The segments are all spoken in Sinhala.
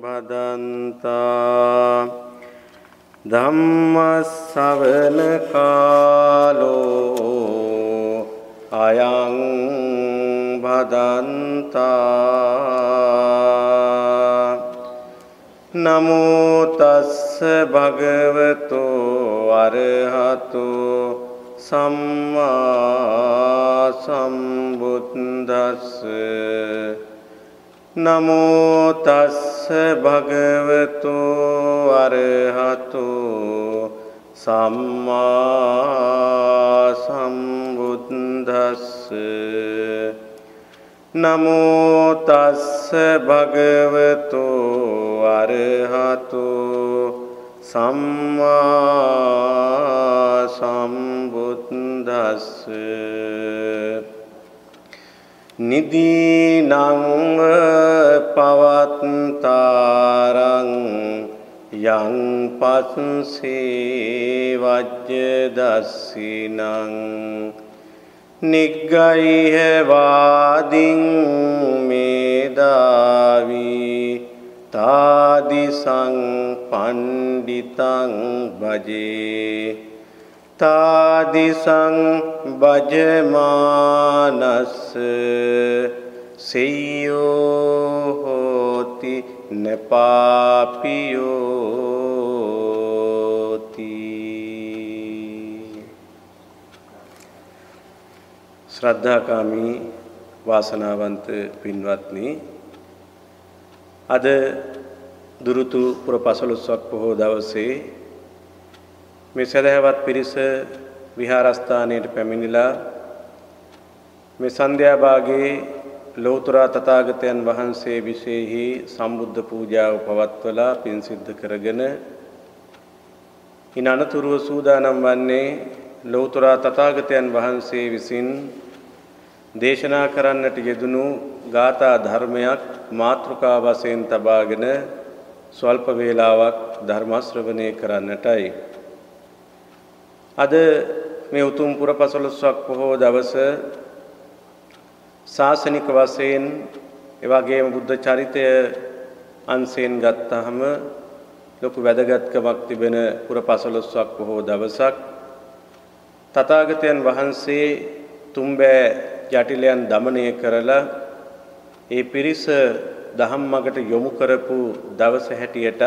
භදන්තා ධම්මස්සවන කාලෝ අයං භදන්තා නමෝ තස්ස භගවතු අරහතු සම්මා සම්බුද්දස්ස නමෝ තස්ස භගවතු අරහතු සම්මා සම්බුද්දස්ස නමෝ තස්ස භගවතු අරහතු සම්මා සම්බුද්දස්ස නිදීනං පවත්තාරං යං පස්සේ වජ්ජ දස්සිනං නිග්ගයිහ වාදින් මේදාවී තාදිසං පණ්ඩිතං භජේ තාදිසං භජමානස්ස සෙය්‍යෝ හෝති නපාපියෝති. ශ්‍රද්ධාකාමී වාසනාවන්ත පින්වත්නි, අද දුරුතු පුර පසළොස්වක් පොහෝ දවසේ මේ සදහවත් පිරිස විහාරස්ථානයට පැමිණිලා මේ සන්ධ්‍යා භාගයේ ලෞතර තථාගතයන් වහන්සේ විශේෂෙහි සම්බුද්ධ පූජාව පවත්වලා පින් සිද්ධ කරගෙන ඉන් අනතුරුව සූදානම් වන්නේ ලෞතර තථාගතයන් වහන්සේ විසින් දේශනා කරන්නට යෙදුණු ගාථා ධර්මයක් මාතෘකා වශයෙන් තබාගෙන ස්වල්ප වේලාවක් ධර්ම ශ්‍රවණය කරන්නටයි. අද මේ උතුම් පුර පසළොස්වක් පොහෝ දවස ශාසනික වශයෙන් එවැගේම බුද්ධ චරිතය අංශයෙන් ගත්තාම ලොකු වැදගත්කමක් තිබෙන පුර පසළොස්වක් පොහෝ දවසක්. තථාගතයන් වහන්සේ තුන්බෑ ජටිලයන් දමනය කරලා ඒ පිරිස දහම් මගට යොමු කරපු දවස හැටියටත්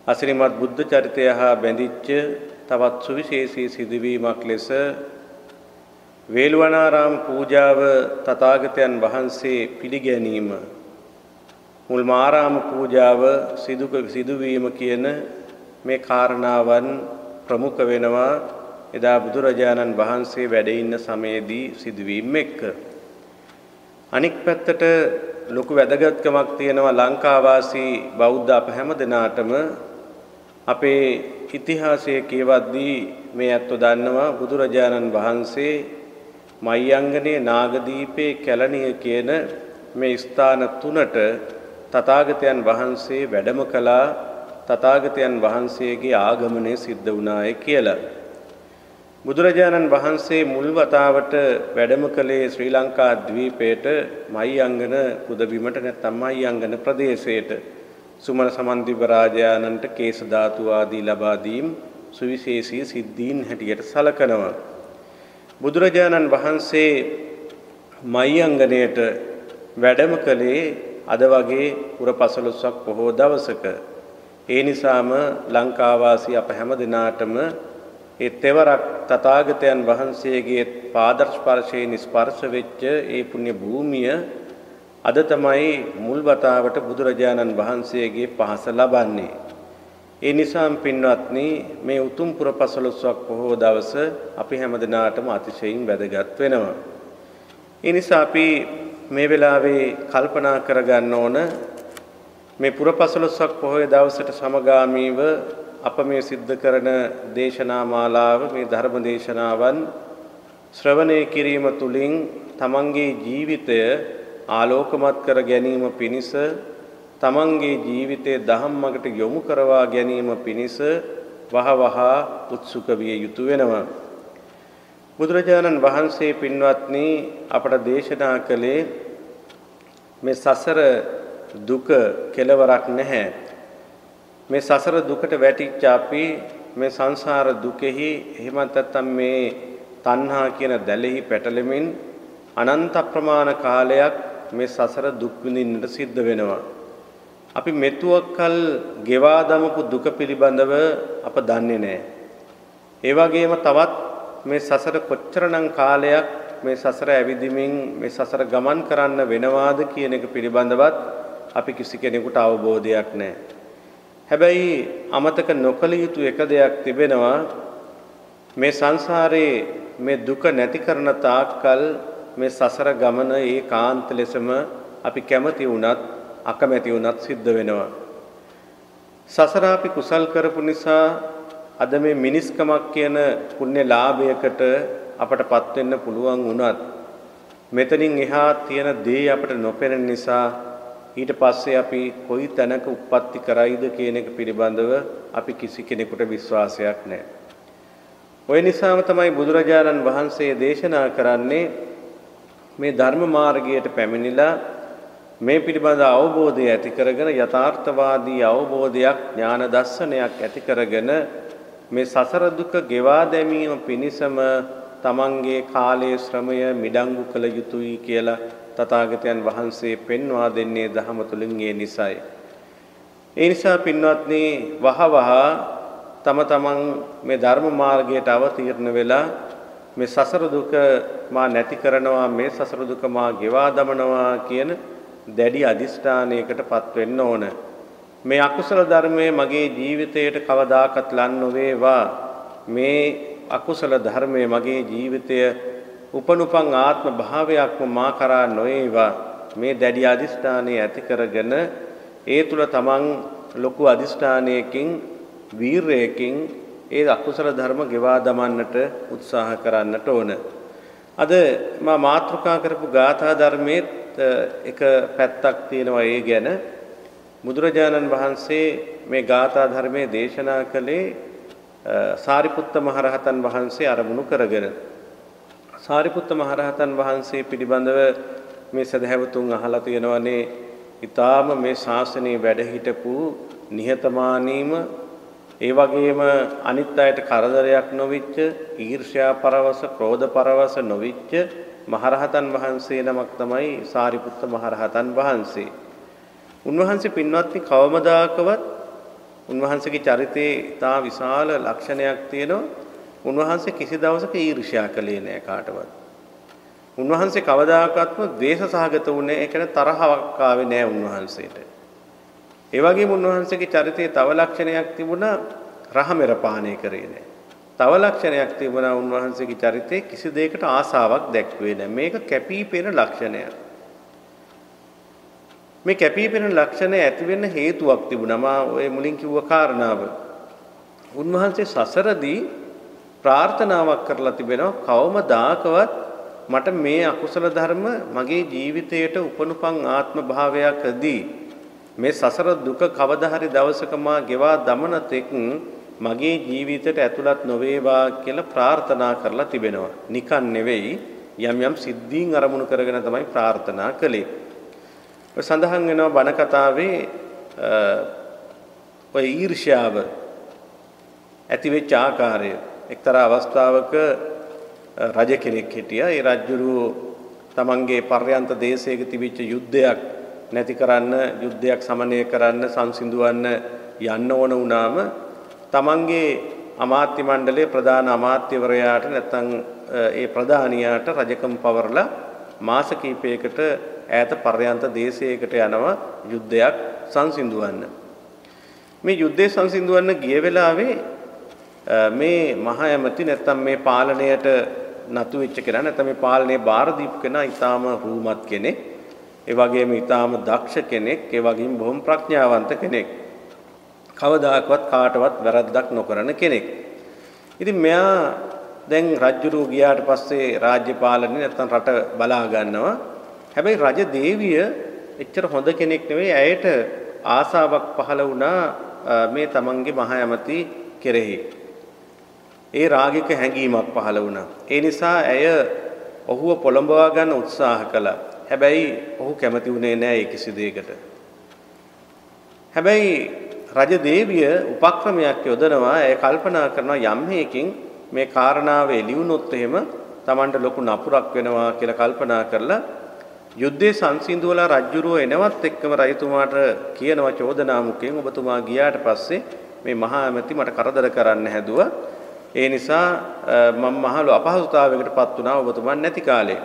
අසිරිමත් බුද්ධ චරිතය හා බැඳිච්ච තවත් සුවිශේෂී සිදුවීමක් ලෙස වේළුවනාරාම පූජාව තථාගතයන් වහන්සේ පිළිගැනීම මුල්ම ආරාම පූජාව සිදුවීම කියන මේ කාරණාවන් ප්‍රමුඛ වෙනවා එදා බුදුරජාණන් වහන්සේ වැඩ ඉන්න සමයේදී සිදුවීම එක්ක. අනික් පැත්තට ලොකු වැදගත්කමක් තියෙනවා ලංකාවාසී බෞද්ධ අප හැම දෙනාටම අපේ ඉතිහාසයේ කියවද්දී මේ අත්ව දන්නවා බුදුරජාණන් වහන්සේ මයංගනේ නාගදීපේ කැලණිය කියන මේ ස්ථාන තුනට තථාගතයන් වහන්සේ වැඩම කළා. තථාගතයන් වහන්සේගේ ආගමනය සිද්ධ වුණාය කියලා. බුදුරජාණන් වහන්සේ මුල් වතාවට වැඩම කළේ ශ්‍රී ලංකා ද්වීපයට මයංගන පුදබිමට නැත්නම් මයංගන ප්‍රදේශයට සුමන සමන්දිව රාජානන්ට කේස ධාතු ආදී ලබා දීම් සුවිශේෂී සිද්ධීන් හැටියට සලකනවා. බුදුරජාණන් වහන්සේ මයංගනයට වැඩම කළේ අද වගේ පුර පසළොස්වක් පොහෝ දවසක. ඒ නිසාම ලංකාවාසී අප හැම දිනාටම ඒ තෙවරක් තථාගතයන් වහන්සේගේ පාද ස්පර්ශයෙන් ස්පර්ශ වෙච්ච ඒ පුණ්‍ය භූමිය අද තමයි මුල් වතාවට බුදුරජාණන් වහන්සේගේ පහස ලබන්නේ. ඒ නිසාම පින්වත්නි, මේ උතුම් පුර පසළොස්වක් පොහෝ දවස අපි හැම දිනාටම අතිශයින් වැදගත් වෙනවා. ඒ නිසා අපි මේ වෙලාවේ කල්පනා කරගන්න ඕන මේ පුර පසළොස්වක් පොහොය දවසට සමගාමීව අප මේ සිද්ධ කරන දේශනා මාලාව, මේ ධර්ම දේශනාවන් ශ්‍රවණය කිරීම තුළින් තමන්ගේ ජීවිතය ආලෝකමත් කර ගැනීම පිණිස, තමන්ගේ ජීවිතය දහම් මගට යොමු කරවා ගැනීම පිණිස වහවහ උත්සුක විය යුතු වෙනවා. බුදුරජාණන් වහන්සේ පින්වත්නි අපට දේශනා කළේ මේ සසර දුක කෙලවරක් නැහැ. මේ සසර දුකට වැටිච්ච අපි මේ සංසාර දුකෙහි එහෙමත් නැත්නම් මේ තණ්හා කියන දැලෙහි පැටලෙමින් අනන්ත ප්‍රමාණ කාලයක් මේ සසර දුක් විඳින්නට සිද්ධ වෙනවා. අපි මෙතුවක්කල් ගෙවා දමපු දුක පිළිබඳව අප දන්නේ නැහැ. ඒ වගේම තවත් මේ සසර කොච්චරනම් කාලයක් මේ සසර ඇවිදිමින් මේ සසර ගමන් කරන්න වෙනවාද කියන එක පිළිබඳවත් අපි කිසි කෙනෙකුට අවබෝධයක් නැහැ. හැබැයි අමතක නොකළ යුතු එක දෙයක් තිබෙනවා. මේ සංසාරේ මේ දුක නැති කරන තාක්කල් මේ සසර ගමන ඒකාන්ත ලෙසම අපි කැමති වුණත් අකමැති වුණත් සිද්ධ වෙනවා. සසර අපි කුසල් කරපු නිසා අද මේ මිනිස්කමක් කියන පුණ්‍ය ලාභයකට අපටපත් වෙන්න පුළුවන් වුණත් මෙතනින් එහා තියෙන දේ අපට නොපෙනෙන නිසා ඊට පස්සේ අපි කොයි තැනක උප්පත්ති කරයිද කියන එක පිළිබඳව අපි කිසි කෙනෙකුට විශ්වාසයක් නැහැ. ඔය නිසාම තමයි බුදුරජාණන් වහන්සේ දේශනා කරන්නේ මේ ධර්ම මාර්ගයට පැමිණිලා මේ පිළිබඳ අවබෝධය ඇති කරගෙන යථාර්ථවාදී අවබෝධයක් ඥාන දර්ශනයක් ඇති කරගෙන මේ සසර දුක ගෙවා දැමීම පිණිසම තමන්ගේ කාලයේ ශ්‍රමය මිඩංගු කළ යුතුයි කියලා තථාගතයන් වහන්සේ පෙන්වා දෙන්නේ ධහම තුලින් ඒ නිසයි. ඒ නිසා පින්වත්නි වහවහ තමන් මේ ධර්ම මාර්ගයට අවතීර්ණ වෙලා මේ සසර දුක මා නැති කරනවා මේ සසර දුක මා ගෙවා දමනවා කියන දැඩි අදිෂ්ඨානයකටපත් වෙන්න ඕන. මේ අකුසල ධර්මයේ මගේ ජීවිතයට කවදාකවත් ලන් නොවේවා. මේ අකුසල ධර්මයේ මගේ ජීවිතය උපනුපං ආත්ම භාවයක්ම මා කරා නොවේවා. මේ දැඩි අදිෂ්ඨානය ඇති කරගෙන ඒ තුල තමන් ලොකු අදිෂ්ඨානයකින් වීරයකින් ඒ අකුසල ධර්ම ගෙවා දමන්නට උත්සාහ කරන්නට ඕන. අද මා මාතෘකා කරපු ගාථා ධර්මයේ එක පැත්තක් තියෙනවා. ඒ ගැන බුදුරජාණන් වහන්සේ මේ ගාථා ධර්මයේ දේශනා කළේ සාරිපුත්ත මහරහතන් වහන්සේ අරමුණු කරගෙන. සාරිපුත්ත මහරහතන් වහන්සේ පිළිබඳව මේ සදහැවතුන් අහලා තියෙනවනේ ඊටාම මේ ශාසනයේ වැඩ හිටපු නිහතමානීම ඒ වගේම අනිත් අයට කරදරයක් නොවිච්ච ඊර්ෂ්‍යා පරවස ක්‍රෝධ පරවස නොවිච්ච මහරහතන් වහන්සේ නමක් තමයි සාරිපුත්ත මහරහතන් වහන්සේ. උන්වහන්සේ පින්වත්නි කවමදාකවත් උන්වහන්සේගේ චරිතයේ තා විශාල ලක්ෂණයක් තියෙනවා. උන්වහන්සේ කිසි දවසක ඊර්ෂ්‍යා කළේ නැහැ කාටවත්. උන්වහන්සේ කවදාකවත්ම ද්වේෂ සහගත වුණේ ඒ කියන්නේ තරහවක් ආවේ නැහැ උන්වහන්සේට. ඒ වගේම උන්වහන්සේගේ චරිතයේ තව ලක්ෂණයක් තිබුණා රහමෙර පානය කරේ නැහැ. තව ලක්ෂණයක් තිබුණා උන්වහන්සේගේ චරිතයේ කිසි දෙයකට ආසාවක් දැක්ුවේ නැහැ. මේක කැපී පෙනෙන ලක්ෂණයක්. මේ කැපී පෙනෙන ලක්ෂණය ඇති වෙන්න හේතුවක් තිබුණා. මා ඔය මුලින් කිව්ව කාරණාව. උන්වහන්සේ සසරදී ප්‍රාර්ථනාවක් කරලා තිබෙනවා කවමදාකවත් මට මේ අකුසල ධර්ම මගේ ජීවිතයට උපනුපං ආත්ම භාවයකදී මේ සසර දුක කවදා හරි දවසක මා ගෙවා දමන තෙක් මගේ ජීවිතයට ඇතුළත් නොවේවා කියලා ප්‍රාර්ථනා කරලා තිබෙනවා. නිකන් නෙවෙයි යම් යම් සිද්ධීන් අරමුණු කරගෙන තමයි ප්‍රාර්ථනා කළේ. ඔය සඳහන් වෙනවා බණ කතාවේ ඔය ඊර්ෂ්‍යාව ඇති වෙච්ච ආකාරය. එක්තරා අවස්ථාවක රජ කෙනෙක් හිටියා. ඒ රජුරු තමන්ගේ පර්යන්ත දේශයක තිබිච්ච යුද්ධයක් නැති කරන්න, යුද්ධයක් සමනය කරන්න, සංසිඳවන්න යන්න ඕන වුණාම තමන්ගේ අමාත්‍ය මණ්ඩලයේ ප්‍රධාන අමාත්‍යවරයාට නැත්නම් ඒ ප්‍රධානියාට රජකම් පවරලා මාස කිහිපයකට ඈත පර්යන්ත දේශයකට යනවා යුද්ධයක් සංසිඳවන්න. මේ යුද්ධය සංසිඳවන්න ගිය වෙලාවේ මේ මහා ඇමති නැත්නම් මේ පාලනයට නතු වෙච්ච කෙනා නැත්නම් මේ පාලනයේ බාර දීපු කෙනා ඊටාම රූමත් කෙනෙක්. ඒ වගේම ඊටාම දක්ෂ කෙනෙක්. ඒ වගේම බොහොම ප්‍රඥාවන්ත කෙනෙක්. කවදාකවත් කාටවත් වැරද්දක් නොකරන කෙනෙක්. ඉතින් මෙයා දැන් රජුරු ගියාට පස්සේ රාජ්‍ය පාලනේ නැත්නම් රට බලා ගන්නවා. හැබැයි රජ දේවිය එච්චර හොඳ කෙනෙක් නෙවෙයි. ඇයට ආසාවක් පහළ වුණා මේ තමන්ගේ මහා ඇමති කෙරෙහි. ඒ රාගික හැඟීමක් පහළ වුණා. ඒ නිසා ඇය ඔහුව පොළඹවා ගන්න උත්සාහ කළා. හැබැයි ඔහු කැමති වුණේ නැහැ ඒ කිසි දෙයකට. හැබැයි රජ දේවිය උපක්‍රමයක් යොදනවා. ඒ කල්පනා කරනවා යම් හේකින් මේ කාරණාව එළියුනොත් එහෙම Tamanට ලොකු නපුරක් වෙනවා කියලා කල්පනා කරලා යුද්ධයේ සංසිඳුවලා රජුරෝ එනවත් එක්කම රජතුමාට කියනවා චෝදනා මුඛයෙන් ඔබතුමා ගියාට පස්සේ මේ මහා ඇමති මට කරදර කරන්න හැදුවා. ඒ නිසා මම මහලු අපහසුතාවයකටපත් වුණා ඔබතුමා නැති කාලේ.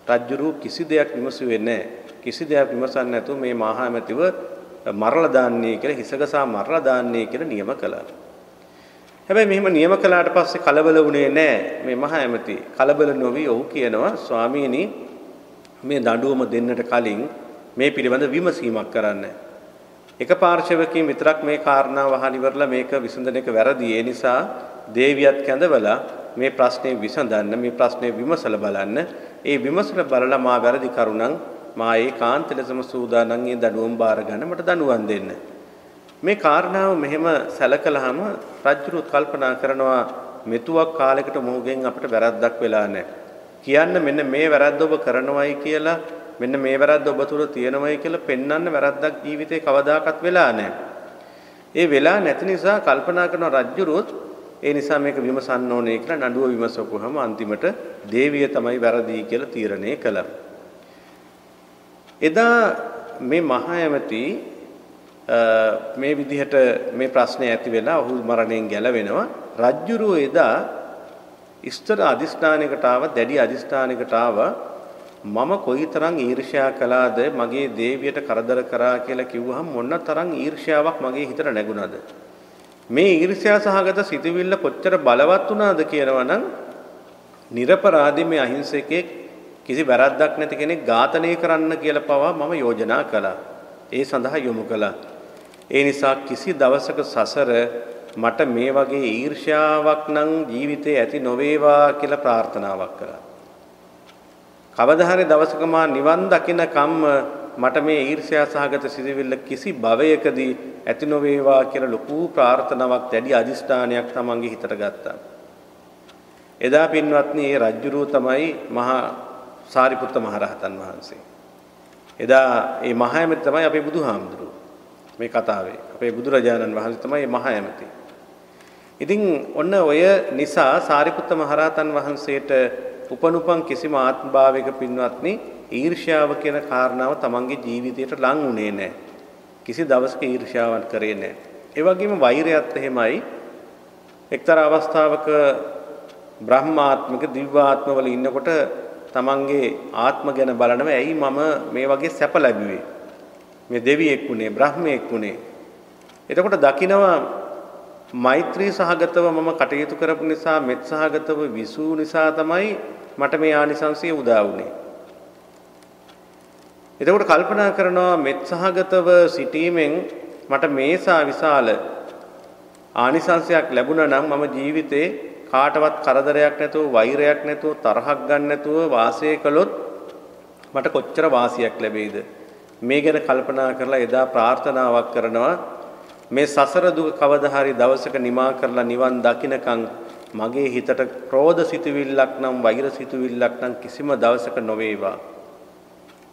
රජුරෝ කිසි දෙයක් විමසුවේ නැහැ. කිසි දෙයක් විමසන්නේ නැතුව මේ මහා ඇමතිව මරලා දාන්නේ කියලා හිසගසා මරලා දාන්නේ කියලා නියම කළා. හැබැයි මෙහෙම නියම කළාට පස්සේ කලබල වුණේ නැහැ මේ මහා ඇමති. කලබල නොවි ඔහු කියනවා ස්වාමීනි මේ දඬුවම දෙන්නට කලින් මේ පිළිබඳ විමසීමක් කරන්න. එක පාර්ශවකින් විතරක් මේ කාරණාව අහලා ඉවරලා මේක විසඳන එක වැරදි. ඒ නිසා දේවියත් කැඳවලා මේ ප්‍රශ්නේ විසඳන්න මේ ප්‍රශ්නේ විමසලා බලන්න. ඒ විමසලා බලලා මා වැරදි කරුණම් මා ඒකාන්ත ලෙසම සූදානම් මේ දඬුවම් බාර ගන්න මට දඬුවම් දෙන්න. මේ කාරණාව මෙහෙම සැලකලාම රජුරුත් කල්පනා කරනවා මෙතුවක් කාලයකට මොහුගෙන් අපිට වැරද්දක් වෙලා නැහැ. කියන්න මෙන්න මේ වැරද්ද ඔබ කරනවයි කියලා මෙන්න මේ වැරද්ද ඔබ තුල තියෙනවයි කියලා පෙන්වන්න වැරද්දක් ජීවිතේ කවදාකවත් වෙලා නැහැ. ඒ වෙලා නැති නිසා කල්පනා කරන රජුරුත් ඒ නිසා මේක විමසන්න ඕනේ කියලා නඩුව විමසපුවහම අන්තිමට දේවිය තමයි වැරදි කියලා තීරණය කළා. එදා මේ මහා ඇමති මේ විදිහට මේ ප්‍රශ්නේ ඇති වෙලා ඔහු මරණයෙන් ගැලවෙනවා. රජුරුව එදා ඉස්තර අදිස්ථානයකට ආව දැඩි අදිස්ථානයකට ආව මම කොයිතරම් ඊර්ෂ්‍යා කළාද මගේ දේවියට කරදර කරා කියලා කිව්වහම මොන තරම් ඊර්ෂ්‍යාවක් මගේ හිතට නැගුණාද මේ ඊර්ෂ්‍යා සහගත සිතුවිල්ල කොච්චර බලවත් වුණාද කියනවනම් නිර්පරාදී මේ අහිංසකෙක් කිසි වැරද්දක් නැති කෙනෙක් ඝාතනය කරන්න කියලා පවා මම යෝජනා කළා. ඒ සඳහා යොමු කළා. ඒ නිසා කිසි දවසක සසර මට මේ වගේ ඊර්ෂ්‍යාවක් නම් ජීවිතේ ඇති නොවේවා කියලා ප්‍රාර්ථනාවක් කළා. කවදා හරි දවසක මා නිවන් දකින කම්ම මට මේ ඊර්ෂ්‍යා සහගත සිතුවිල්ල කිසි භවයකදී ඇති නොවේවා කියලා ලොකු ප්‍රාර්ථනාවක් දැඩි අදිෂ්ඨානයක් තමන්ගේ හිතට ගත්තා. එදා පින්වත්නි මේ රජුරුව තමයි මහා සාරිපුත්ත මහරහතන් වහන්සේ. එදා මේ මහා ඇමති තමයි අපේ බුදුහාමුදුරුවෝ. මේ කතාවේ අපේ බුදුරජාණන් වහන්සේ තමයි මහා ඇමති. ඉතින් ඔන්න ඔය නිසා සාරිපුත්ත මහරහතන් වහන්සේට උපනුපන් කිසිම ආත්මභාවයක පින්වත්නි ඊර්ෂ්‍යාව කියන කාරණාව තමන්ගේ ජීවිතයට ලං වුණේ නැහැ. කිසි දවසක ඊර්ෂ්‍යාවක් කරේ නැහැ. ඒ වගේම වෛරයත් එහෙමයි. එක්තරා අවස්ථාවක බ්‍රහ්මාත්මික දිව්‍යාත්මවල ඉන්නකොට තමන්ගේ ආත්ම ගැන බලනවා ඇයි මම මේ වගේ සැප ලැබුවේ? මේ දෙවියෙක් වුණේ බ්‍රහ්මයෙක් වුණේ. එතකොට දකිනවා මෛත්‍රී සහගතව මම කටයුතු කරපු නිසා මෙත් සහගතව විසූ නිසා තමයි මට මේ ආනිසංසය උදා වුණේ. එතකොට කල්පනා කරනවා මෙත් සහගතව සිටීමෙන් මට මේසා විශාල ආනිසංසයක් ලැබුණා නම් මම ජීවිතේ කාටවත් කරදරයක් නැතුව වෛරයක් නැතුව තරහක් ගන්න නැතුව වාසය කළොත් මට කොච්චර වාසියක් ලැබෙයිද මේ ගැන කල්පනා කරලා එදා ප්‍රාර්ථනාවක් කරනවා මේ සසර දුක කවදා හරි දවසක නිමා කරලා නිවන් දකින්නකම් මගේ හිතට ක්‍රෝධ සිතුවිල්ලක් නම් වෛර සිතුවිල්ලක් නම් කිසිම දවසක නොවේවා.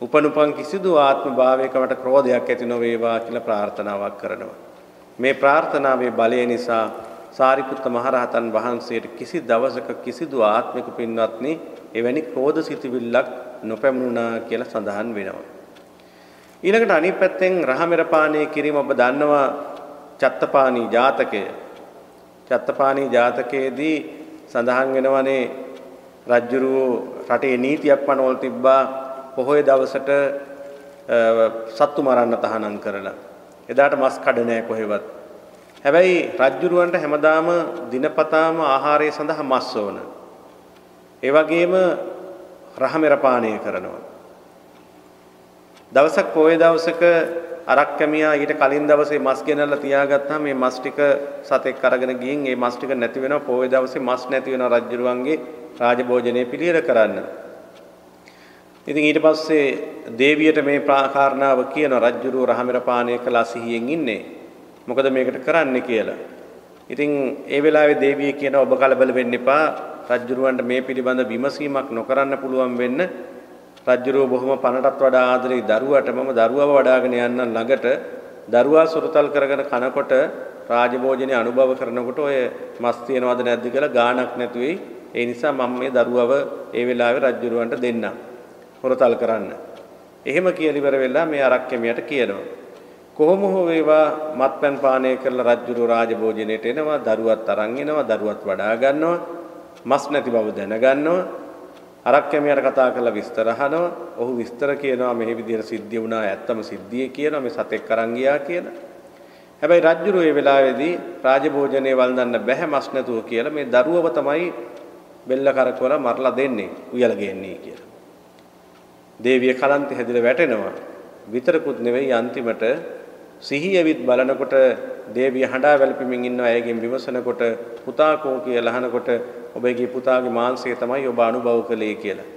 උපනුපන් කිසිදු ආත්ම භාවයකට ක්‍රෝධයක් ඇති නොවේවා කියලා ප්‍රාර්ථනාවක් කරනවා. මේ ප්‍රාර්ථනාවේ බලය නිසා සාරිපුත්ත මහරහතන් වහන්සේට කිසි දවසක කිසිදු ආත්මික පින්වත්නි එවැනි ක්‍රෝධ සිතුවිල්ලක් නොපැමුණා කියලා සඳහන් වෙනවා. ඊළඟට අනිත් පැත්තෙන් රහමෙර පානය කිරීම ඔබ දන්නවා චත්තපාණී ජාතකය. චත්තපාණී ජාතකයේදී සඳහන් වෙනවනේ රජුරෝ රටේ නීතියක් පනවල තිබ්බා පොහොය දවසට සත්තු මරන්න තහනම් කරලා. එදාට මස් කඩ නැහැ කොහෙවත්. හැබැයි රජුරවන්ට හැමදාම දිනපතාම ආහාරය සඳහා මස් ඕන. ඒ වගේම රහමෙර පානය කරනවා. දවසක් පොය දවසක අරක් කැමියා ඊට කලින් දවසේ මස් ගෙනල්ලා තියාගත්තාම මේ මස් ටික සතෙක් අරගෙන ගිහින් මේ මස් ටික නැති වෙනවා පොය දවසේ මස් නැති වෙනවා රජුරුවන්ගේ රාජභෝජනයේ පිළියෙල කරන්න. ඉතින් ඊට පස්සේ දේවියට මේ කාරණාව කියන රජුරුව රහමෙර පානය කළා සිහියෙන් ඉන්නේ. මොකද මේකට කරන්නේ කියලා. ඉතින් ඒ වෙලාවේ දේවිය කියනවා ඔබ කලබල වෙන්න එපා. රජුරුවන්ට මේ පිළිබඳ විමසීමක් නොකරන්න පුළුවන් වෙන්න රජුරුව බොහොම පණටත් වඩා ආදරේ දරුවට මම දරුවව වඩාගෙන යන්න ළඟට දරුවා සුරතල් කරගෙන කනකොට රාජභෝජනේ අනුභව කරනකොට ඔය මස් තියනවද නැද්ද කියලා ගාණක් නැතු වෙයි. ඒ නිසා මම මේ දරුවව ඒ වෙලාවේ රජුරවන්ට දෙන්නම්. හොරතල් කරන්න. එහෙම කියලා ඉවර වෙලා මේ අරක්කෙමියට කියනවා. කොහොම හෝ වේවා මත්පැන් පානය කරලා රජුරු රාජභෝජනයට එනවා. දරුවත් අරන් එනවා. දරුවත් වඩා ගන්නවා. මස් නැති බව දැනගන්නවා. අරක්කෙමියට කතා කරලා විස්තර අහනවා. ඔහු විස්තර කියනවා මේ විදිහට සිද්ධිය වුණා. ඇත්තම සිද්ධිය කියනවා. මේ සතෙක් අරන් ගියා කියලා. හැබැයි රජුරු මේ වෙලාවේදී රාජභෝජනේ වළඳන්න බැහැ මස් නැතුව කියලා මේ දරුවව තමයි බෙල්ල කරකවලා මරලා දෙන්නේ උයලා ගේන්නේ කියලා. දේවිය කලන්තේ හැදිලා වැටෙනවා. විතරකුත් නෙවෙයි අන්තිමට සිහියවිත් බලනකොට දේවිය හඬා වැළපෙමින් ඉන්නවා. ඇයගෙන් විමසනකොට පුතා කෝ කියලා අහනකොට ඔබගේ පුතාගේ මාංශය තමයි ඔබ අනුභව කළේ කියලා.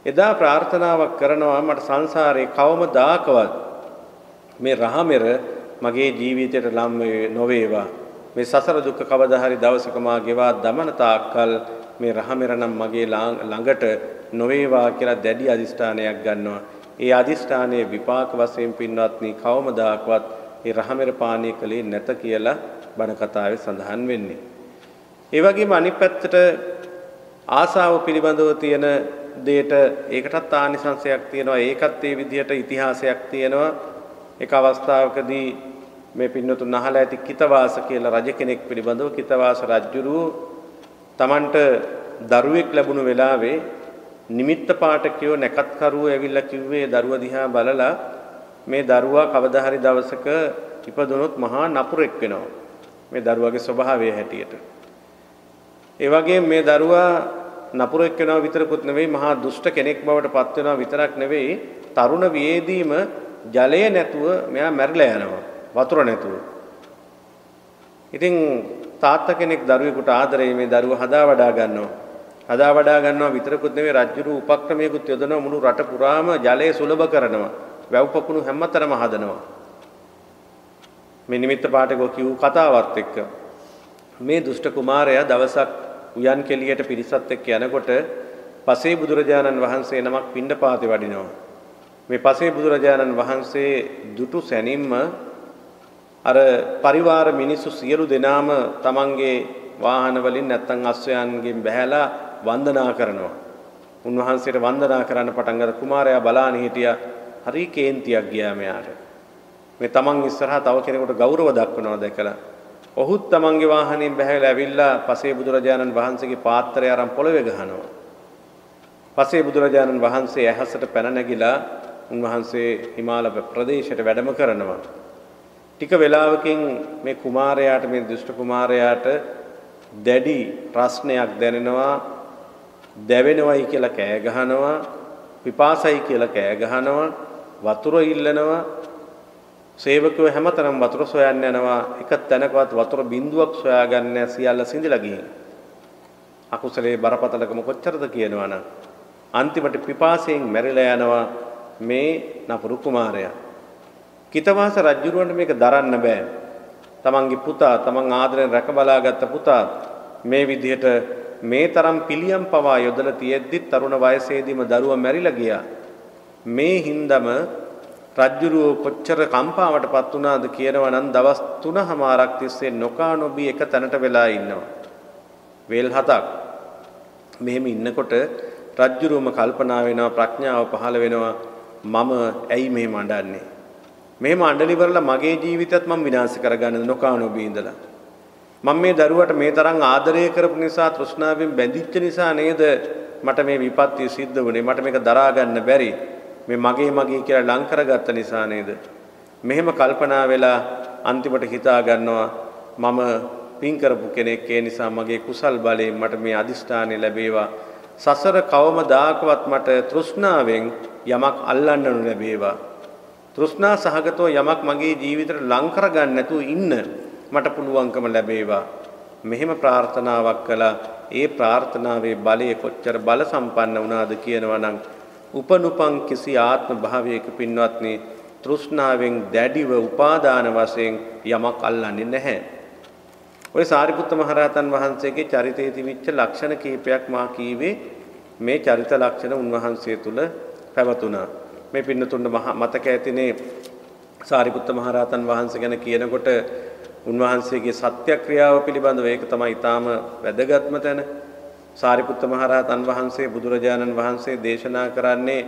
එදා ප්‍රාර්ථනාවක් කරනවා මට සංසාරේ කවමදාකවත් මේ රහමෙර මගේ ජීවිතයට ලම් නොවේවා. මේ සසර දුක් කවදා හරි දවසක මා ගෙවා දමන තාක්කල් මේ රහමෙර නම් මගේ ළඟට නොවේවා කියලා දැඩි අදිෂ්ඨානයක් ගන්නවා. ඒ අදිෂ්ඨානයේ විපාක වශයෙන් පින්වත්නි කවමදාකවත් මේ රහමෙර පානීය කලේ නැත කියලා බණ කතාවේ සඳහන් වෙන්නේ. ඒ වගේම අනිත් පැත්තට ආසාව පිළිබඳව තියෙන දෙයට ඒකටත් ආනිසංශයක් තියෙනවා. ඒකත් ඒ විදිහට ඉතිහාසයක් තියෙනවා. එක අවස්ථාවකදී මේ පින්නතුන් අහලා ඇති කිතවාස කියලා රජ කෙනෙක් පිළිබඳව කිතවාස රජුරු තමන්ට දරුවෙක් ලැබුණු වෙලාවේ නිමිත්ත පාඨකයෝ නැකත්කරුවෝ ඇවිල්ලා කිව්වේ දරුවා දිහා බලලා මේ දරුවා කවදා හරි දවසක ඉපදුනොත් මහා නපුරෙක් වෙනවා. මේ දරුවාගේ ස්වභාවය හැටියට. ඒ වගේම මේ දරුවා නපුරෙක් වෙනවා විතරකුත් නෙවෙයි මහා දුෂ්ට කෙනෙක් බවට පත් වෙනවා විතරක් නෙවෙයි තරුණ වියේදීම ජලය නැතුව මෙයා මැරිලා යනවා. වතුර නැතුව. ඉතින් තාත්තා කෙනෙක් දරුවෙකුට ආදරේ මේ දරුවා හදා වඩා ගන්නවා. හදා වඩා ගන්නවා විතරකුත් නෙවෙයි රජුරු උපක්‍රමයකුත් යොදනවා මුළු රට පුරාම ජලය සුලභ කරනවා. වැව් පොකුණු හැමතරම හදනවා. මේ නිමිත්ත පාඨකෝ කියූ කතාවත් එක්ක මේ දුෂ්ට කුමාරයා දවසක් උයන් කෙලියට පිරිසත් එක්ක යනකොට පසේ බුදුරජාණන් වහන්සේ නමක් පිණ්ඩපාතේ වඩිනවා. මේ පසේ බුදුරජාණන් වහන්සේ දුටු සැනින්ම අර පරිවාර මිනිස්සු සියලු දෙනාම තමන්ගේ වාහන වලින් නැත්තම් අශ්වයන්ගෙන් බැහැලා වන්දනා කරනවා. උන්වහන්සේට වන්දනා කරන්න පටන් ගත්ත කුමාරයා බලාන හිටියා. හරි කේන්තියක් ගියා මෙයාට. මේ තමන් ඉස්සරහා තව කෙනෙකුට ගෞරව දක්වනවා දැකලා. ඔහුත් තමන්ගේ වාහනයෙන් බැහැලා ඇවිල්ලා පසේ බුදුරජාණන් වහන්සේගේ පාත්‍රය අරන් පොළවේ ගහනවා. පසේ බුදුරජාණන් වහන්සේ ඇහැසට පැන නැගිලා උන්වහන්සේ හිමාල ප්‍රදේශයට වැඩම කරනවා. ටික වෙලාවකින් මේ කුමාරයාට මේ දුෂ්ට කුමාරයාට දැඩි ප්‍රශ්නයක් දැනෙනවා. දැවෙනවයි කියලා කෑ ගහනවා. පිපාසයි කියලා කෑ ගහනවා. වතුර ඉල්ලනවා. සේවකයෝ හැමතැනම වතුර සොයන්න යනවා. එක තැනකවත් වතුර බිඳුවක් සොයාගන්න සියල්ල සිඳිලා ගිහින්. අකුසලේ බරපතලකම කොච්චරද කියනවනම් අන්තිමට පිපාසයෙන් මැරිලා යනවා මේ නපුරු කුමාරයා. කිතවාස රජුරවන්ට මේක දරන්න බෑ. තමන්ගේ පුතා තමන් ආදරෙන් රැක බලාගත්ත පුතා මේ විදිහට මේ තරම් පිළියම් පවා යොදලා තියෙද්දි තරුණ වයසේදීම දරුවා මැරිලා ගියා. මේ හින්දම රජුරෝ කොච්චර කම්පාවටපත් වුණාද කියනවා නම් දවස් 3මාරක් තිස්සේ නොකා නොබී එක තැනට වෙලා ඉන්නවා. වේල් 7ක්. මෙහෙම ඉන්නකොට රජුරුවම කල්පනා වෙනවා ප්‍රඥාව පහළ වෙනවා මම ඇයි මෙහෙම අඬන්නේ? මෙහෙම අඬලිවරලා මගේ ජීවිතයත් මම විනාශ කරගන්න නොකා නොබී ඉඳලා. මම මේ දරුවට මේ තරම් ආදරය කරපු නිසා තෘෂ්ණාවෙන් බැඳිච්ච නිසා නේද මට මේ විපත්තිය සිද්ධ වුනේ. මට මේක දරා ගන්න බැරි. මේ මගේ කියලා ලං කරගත්ත නිසා නේද? මෙහෙම කල්පනා වෙලා අන්තිමට හිතා ගන්නවා මම පින් කරපු කෙනෙක් ඒ නිසා මගේ කුසල් බලයෙන් මට මේ අදිෂ්ඨානය ලැබේවා. සසර කවමදාකවත් මට තෘෂ්ණාවෙන් යමක් අල්ලන්න නොලැබේවා. තෘෂ්ණා සහගතව යමක් මගේ ජීවිතේට ලං කරගන්න නැතුව ඉන්න මට පුළුවන්කම ලැබේවා. මෙහෙම ප්‍රාර්ථනාවක් කළා. ඒ ප්‍රාර්ථනාවේ බලය කොච්චර බල සම්පන්න වුණාද කියනවා නම් උපනුපං කිසි ආත්ම භාවයක පින්වත්නි තෘෂ්ණාවෙන් දැඩිව උපාදාන වශයෙන් යමක් අල්ලන්නේ නැහැ. ඔය සාරිපුත්ත මහරහතන් වහන්සේගේ චරිතයේ තිබිච්ච ලක්ෂණ කීපයක් මා කීවේ මේ චරිත ලක්ෂණ උන්වහන්සේ තුල පැවතුණා. මේ පින්නතුන්ට මතක ඇතිනේ සාරිපුත්ත මහරහතන් වහන්සේ ගැන කියනකොට උන්වහන්සේගේ සත්‍යක්‍රියාව පිළිබඳව ඒක තමයි ඊටාම වැදගත්ම තැන. සාරිපුත්ත මහරහතන් වහන්සේ බුදුරජාණන් වහන්සේ දේශනා කරන්නේ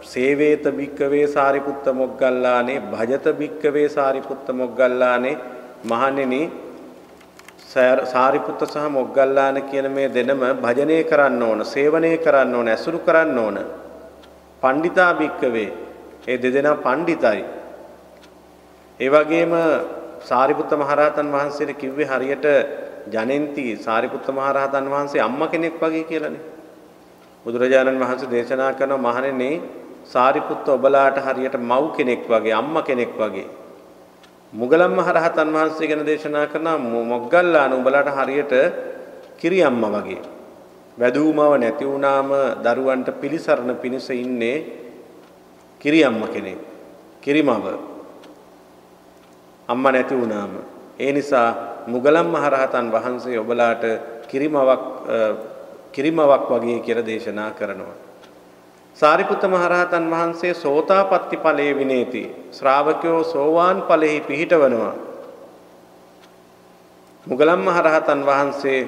සේවේත භික්කවේ සාරිපුත්ත මොග්ගල්ලානේ භජත භික්කවේ සාරිපුත්ත මොග්ගල්ලානේ මහණෙනි සාරිපුත්ත සහ මොග්ගල්ලාන කියන මේ දෙනම භජනය කරන්න ඕන, සේවනය කරන්න ඕන, ඇසුරු කරන්න ඕන. පණ්ඩිතා භික්කවේ ඒ දෙදෙනා පණ්ඩිතයි. ඒ වගේම සාරිපුත්ත මහරහතන් වහන්සේට කිව්වේ හරියට ජනෙන්ති සාරිපුත්ත මහරහතන් වහන්සේ අම්මා කෙනෙක් වගේ කියලානේ. බුදුරජාණන් වහන්සේ දේශනා කරන මහණෙනි සාරිපුත්ත ඔබලාට හරියට මව් කෙනෙක් වගේ, අම්මා කෙනෙක් වගේ. මුගලන් මහරහතන් වහන්සේ ගැන දේශනා කරන මොග්ගල්ලාන ඔබලාට හරියට කිරි අම්මා වගේ. වැදූමව නැති වුණාම දරුවන්ට පිළිසරණ පිණිස ඉන්නේ කිරි අම්මා කෙනෙක්. කිරිමව අම්මා නැති වුණාම. ඒ නිසා මුගලන් මහරහතන් වහන්සේ ඔබලාට කිරිමවක් වගේ කියලා දේශනා කරනවා. සාරිපුත්ත මහරහතන් වහන්සේ සෝතාපට්ටි ඵලයේ විනේති. ශ්‍රාවකයෝ සෝවාන් ඵලෙහි පිහිටවනවා. මුගලන් මහරහතන් වහන්සේ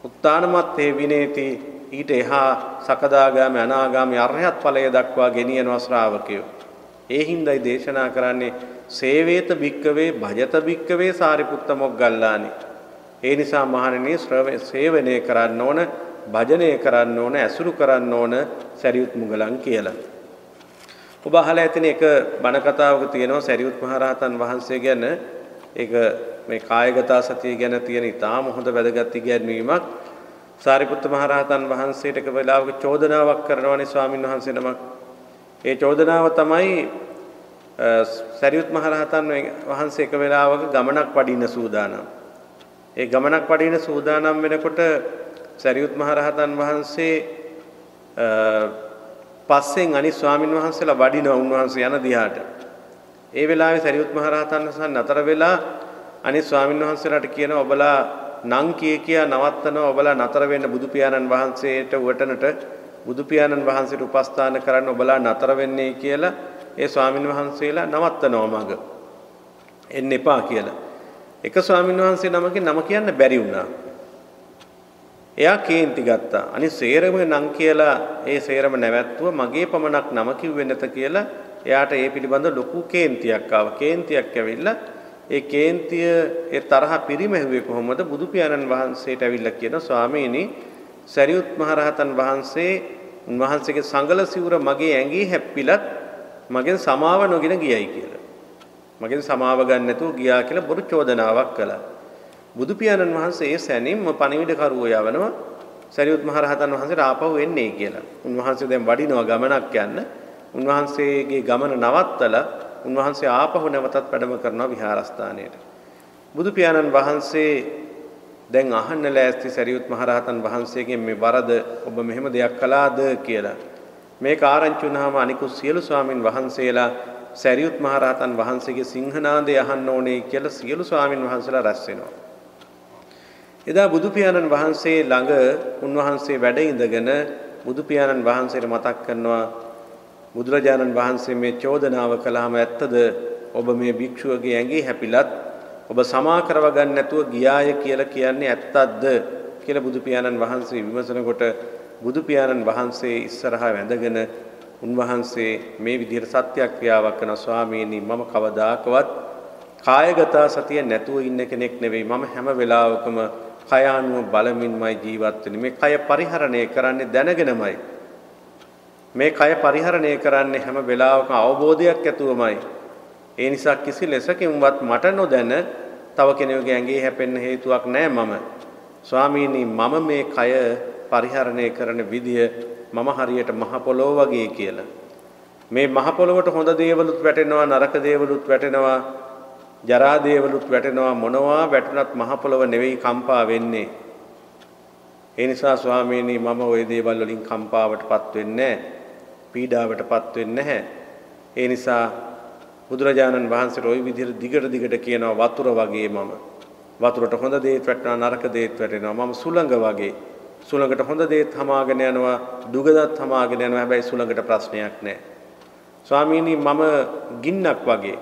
උත්තානමත්තේ විනේති. ඊට එහා සකදාගාමී අනාගාමී අරහත් ඵලය දක්වා ගෙනියනවා ශ්‍රාවකයෝ. ඒ හින්දායි දේශනා කරන්නේ සේවේත භික්කවේ භජත භික්කවේ සාරිපුත්ත මොග්ගල්ලානි. ඒ නිසා මහණෙනි සේවනය කරන්න ඕන, භජනය කරන්න ඕන, ඇසුරු කරන්න ඕන සරියුත් මුගලන් කියලා. ඔබ අහලා ඇතින එක බණ කතාවක තියෙනවා සරියුත් මහරහතන් වහන්සේ ගැන. ඒක මේ කායගත සතිය ගැන තියෙන ඉතාම හොඳ වැදගත් ඉගැන්වීමක්. සාරිපුත්ත මහරහතන් වහන්සේට එක වෙලාවක චෝදනාවක් කරනවානේ ස්වාමීන් වහන්සේ නමක්. ඒ චෝදනාව තමයි සරියුත් මහරහතන් වහන්සේ එක වෙලාවක ගමනක් වඩින්න සූදානම්. ඒ ගමනක් වඩින්න සූදානම් වෙනකොට සරියුත් මහරහතන් වහන්සේ පස්සෙන් අනිත් ස්වාමින් වහන්සේලා වඩිනවා උන්වහන්සේ යන දිහාට. ඒ වෙලාවේ සරියුත් මහරහතන් වහන්සේ නතර වෙලා අනිත් ස්වාමින් වහන්සේලාට කියනවා ඔබලා නම් කියා නවත්තනවා, ඔබලා නතර වෙන්න බුදු පියාණන් වහන්සේට උවටනට බුදු පියාණන් වහන්සේට උපස්ථාන කරන්න ඔබලා නතර වෙන්නේ කියලා ඒ ස්වාමින් වහන්සේලා නවත්තනවා මග. එන්න එපා කියලා. එක ස්වාමින් වහන්සේ නමකින් නම කියන්න බැරි වුණා. එයා කේන්ති ගත්තා. අනිත් සේරම නම් කියලා ඒ සේරම නැවැත්තුව මගේ පමණක් නම කිව්වේ නැත කියලා එයාට ඒ පිළිබඳ ලොකු කේන්තියක් ආවා. කේන්තියක් ඇවිල්ලා ඒ කේන්තිය ඒ තරහ පිරිමැහුවේ කොහොමද? බුදු පියාණන් වහන්සේට ඇවිල්ලා කියන ස්වාමීනි සරියුත් මහරහතන් වහන්සේ උන්වහන්සේගේ සංගල සිවුර මගේ ඇඟේ හැප්පිලත් මගෙන් සමාව නොගෙන ගියයි කියලා. මගෙන් සමාව ගන්න නැතුව ගියා කියලා බොරු චෝදනාවක් කළා. බුදු පියාණන් වහන්සේ ඒ සැනින්ම පණිවිඩ කරුවෝ යවනවා සරියුත් මහරහතන් වහන්සේට ආපහු එන්නේ කියලා. උන්වහන්සේ දැන් වඩිනවා ගමනක් යන්න. උන්වහන්සේගේ ගමන නවත්තලා උන්වහන්සේ ආපහු නැවතත් වැඩම කරනවා විහාරස්ථානයට. බුදු පියාණන් වහන්සේ දැන් අහන්න ලෑස්ති සරියුත් මහරහතන් වහන්සේගෙන් මේ වරද ඔබ මෙහෙම දෙයක් කළාද කියලා. මේක ආරංචි වුණාම අනිකුත් සියලු ස්වාමින් වහන්සේලා සරියුත් මහරහතන් වහන්සේගේ සිංහනාදය අහන්න ඕනේ කියලා සියලු ස්වාමින් වහන්සේලා රැස් වෙනවා. එදා බුදු පියාණන් වහන්සේ ළඟ උන්වහන්සේ වැඩ ඉඳගෙන බුදු පියාණන් වහන්සේට මතක් කරනවා බුදුරජාණන් වහන්සේ මේ චෝදනාව කළාම ඇත්තද ඔබ මේ භික්ෂුවගේ ඇඟේ හැපිලත් ඔබ සමා කරව ගන්න නැතුව ගියාය කියලා කියන්නේ ඇත්තක්ද කියලා බුදු පියාණන් වහන්සේ විමසනකොට බුදු පියාණන් වහන්සේ ඉස්සරහා වැඳගෙන උන්වහන්සේ මේ විදිහට සත්‍යක්‍රියාවක් කරන ස්වාමීනි මම කවදාකවත් කායගත සතිය නැතුව ඉන්න කෙනෙක් නෙවෙයි. මම හැම වෙලාවකම කය අනුව බලමින්මයි ජීවත් වෙන්නේ. මේ කය පරිහරණය කරන්නේ දැනගෙනමයි. මේ කය පරිහරණය කරන්නේ හැම වෙලාවකම අවබෝධයක් ඇතුවමයි. ඒ නිසා කිසි ලෙසකින්වත් මට නොදැන තව කෙනෙකුගේ ඇඟේ හැපෙන්න හේතුවක් නැහැ මම. ස්වාමීනි මම මේ කය පරිහරණය කරන විදිය මම හරියට මහ පොළොව වගේ කියලා. මේ මහ පොළොවට හොඳ දේවලුත් වැටෙනවා, නරක දේවලුත් වැටෙනවා, ජරා දේවලුත් වැටෙනවා. මොනවා වැටුණත් මහ පොළොව නෙවෙයි කම්පා වෙන්නේ. ඒ නිසා ස්වාමීනි මම ওই දේවල් වලින් කම්පාවටපත් වෙන්නේ නැහැ. පීඩාවටපත් වෙන්නේ නැහැ. ඒ නිසා බුදුරජාණන් වහන්සේ ওই විදිහට දිගට කියනවා වතුර වගේ මම. වතුරට හොඳ දේත් වැටෙනවා, නරක දේත් වැටෙනවා. මම සුළඟ වගේ. සුළඟට හොඳ දේත් හමාගෙන යනවා, දුගදත් හමාගෙන යනවා. හැබැයි සුළඟට ප්‍රශ්නයක් නැහැ. ස්වාමීනි මම ගින්නක් වගේ.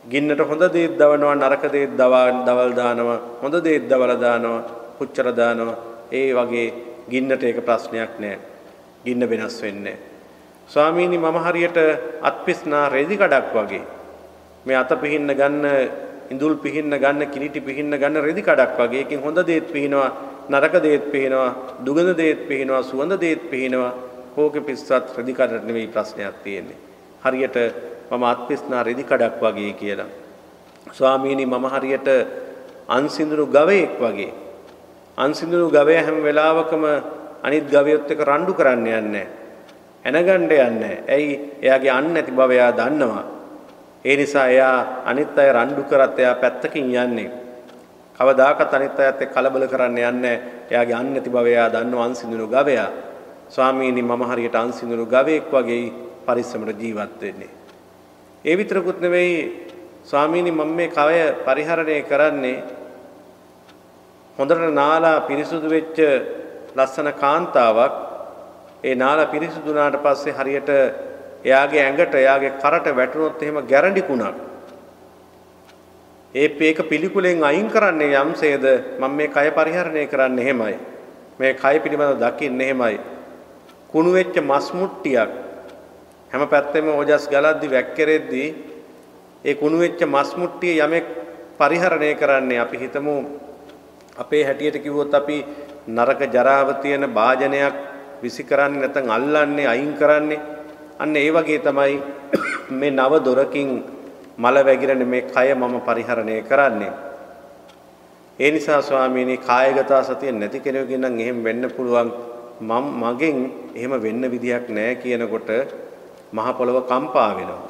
ගින්නට හොඳ දේත් දවනවා නරක දේත් දවල් දානවා. හොඳ දේත් දවල් දානවා. පුච්චර දානවා. ඒ වගේ ගින්නට ඒක ප්‍රශ්නයක් නෑ. ගින්න වෙනස් වෙන්නේ. ස්වාමීනි මම හරියට අත්පිස්නා රෙදි කඩක් වගේ. මේ අත පිහින්න ගන්න ඉඳුල් පිහින්න ගන්න කිලිටි පිහින්න ගන්න රෙදි කඩක් වගේ. එකකින් හොඳ දේත් පිහිනවා නරක දේත් පිහිනවා දුගඳ දේත් පිහිනවා සුවඳ දේත් පිහිනවා. කෝකෙ පිස්සත් රෙදි කඩට නෙවෙයි ප්‍රශ්නයක් තියෙන්නේ. හරියට මම අත්පිස්නා රෙදි කඩක් වගේ කියලා. ස්වාමීනි මම හරියට අන්සිඳුරු ගවයෙක් වගේ. අන්සිඳුරු ගවයා හැම වෙලාවකම අනිත් ගවයොත් එක්ක රණ්ඩු කරන්න යන්නේ. එනගන්න යන්නේ. ඇයි? එයාගේ අන්න නැති බව එයා දන්නවා. ඒ නිසා එයා අනිත් අය රණ්ඩු කරත් එයා පැත්තකින් යන්නේ. කවදාකවත් අනිත් අයත් එක්ක කලබල කරන්න යන්නේ. එයාගේ අන්න නැති බව එයා දන්නවා අන්සිඳුරු ගවයා. ස්වාමීනි මම හරියට අන්සිඳුරු ගවයෙක් වගේ පරිස්සමට ජීවත් වෙන්නේ. ඒ විතරකුත් නෙවෙයි ස්වාමීනි මම මේ කය පරිහරණය කරන්නේ හොඳට නාලා පිරිසුදු වෙච්ච ලස්සන කාන්තාවක්. ඒ නාලා පිරිසුදු වුණාට පස්සේ හරියට එයාගේ ඇඟට එයාගේ කරට වැටුනොත් එහෙම ගැරන්ඩි කුණක්. ඒක පිළිකුලෙන් අයින් කරන්නේ යම්සේද මම මේ කය පරිහරණය කරන්නේ එහෙමයි. මේ කය පිළිබඳව දකින්නේ එහෙමයි. කුණු වෙච්ච මස් මුට්ටියක් හැම පැත්තෙම ඕජස් ගලද්දි වැක්කිරෙද්දි ඒ කුණු වෙච්ච මස් මුට්ටිය යමෙක් පරිහරණය කරන්නේ අපි හිතමු අපේ හැටියට කිව්වොත් අපි නරක ජරාව තියෙන භාජනයක් විසි කරන්නේ නැත්නම් අල්ලන්නේ අයින් කරන්නේ අන්න ඒ වගේ තමයි මේ නව දොරකින් මල වැగిරෙන මේ කය මම පරිහරණය කරන්නේ. ඒ නිසා ස්වාමීනි කායගත සතිය නැති කෙනෙකුගෙන් නම් එහෙම වෙන්න පුළුවන්. මගෙන් එහෙම වෙන්න විදියක් නැහැ කියනකොට මහ පොළව කම්පා වෙනවා.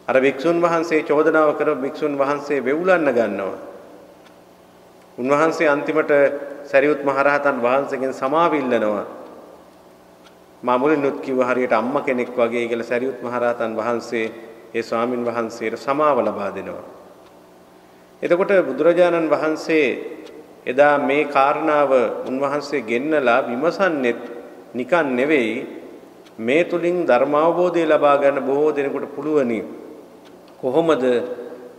අර වික්ෂුන් වහන්සේ චෝදනාව කර වික්ෂුන් වහන්සේ වෙවුලන්න ගන්නවා. උන්වහන්සේ අන්තිමට සරියුත් මහරහතන් වහන්සේගෙන් සමාව ඉල්ලනවා. මා මුලින්ුත් කිව්වා හරියට අම්මා කෙනෙක් වගේ කියලා සරියුත් මහරහතන් වහන්සේ ඒ ස්වාමින් වහන්සේට සමාව ලබා දෙනවා. එතකොට බුදුරජාණන් වහන්සේ එදා මේ කාරණාව උන්වහන්සේ ගෙන්නලා විමසන්නේ නිකන් නෙවෙයි මේ තුලින් ධර්ම අවබෝධය ලබා ගන්න බොහෝ දෙනෙකුට පුළුවනි. කොහොමද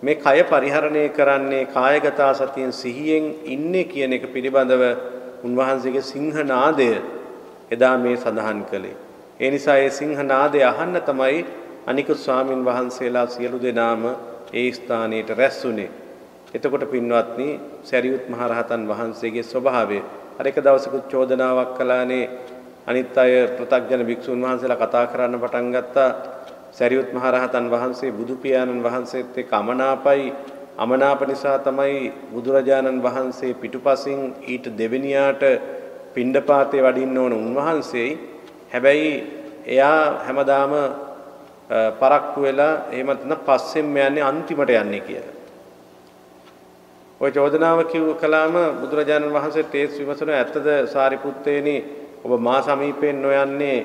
මේ කය පරිහරණය කරන්නේ කායගත සතියෙන් සිහියෙන් ඉන්නේ කියන එක පිළිබඳව උන්වහන්සේගේ සිංහනාදය එදා මේ සඳහන් කළේ. ඒ නිසා ඒ සිංහනාදය අහන්න තමයි අනිකුත් ස්වාමින් වහන්සේලා සියලු දෙනාම ඒ ස්ථානයට රැස්ුනේ. එතකොට පින්වත්නි සරියුත් මහ රහතන් වහන්සේගේ ස්වභාවය අර එක දවසකුත් චෝදනාවක් කළානේ අනිත් අය ප්‍රත්‍යඥ භික්ෂුන් වහන්සේලා කතා කරන්න පටන් ගත්තා. සරියුත් මහ රහතන් වහන්සේ බුදු පියාණන් වහන්සේත් එක්ක අමනාප නිසා තමයි බුදුරජාණන් වහන්සේ පිටුපසින් ඊට දෙවෙනියාට පිණ්ඩපාතේ වඩින්න ඕන උන්වහන්සේයි. හැබැයි එයා හැමදාම පරක්කු වෙලා එහෙම නැත්නම් පස්සෙන් යන්නේ අන්තිමට යන්නේ කියලා. ඔය චෝදනාව කළාම බුදුරජාණන් වහන්සේ තේස් විමසන ඇත්තද සාරිපුත්තේනි ඔබ මා සමීපයෙන් නොයන්නේ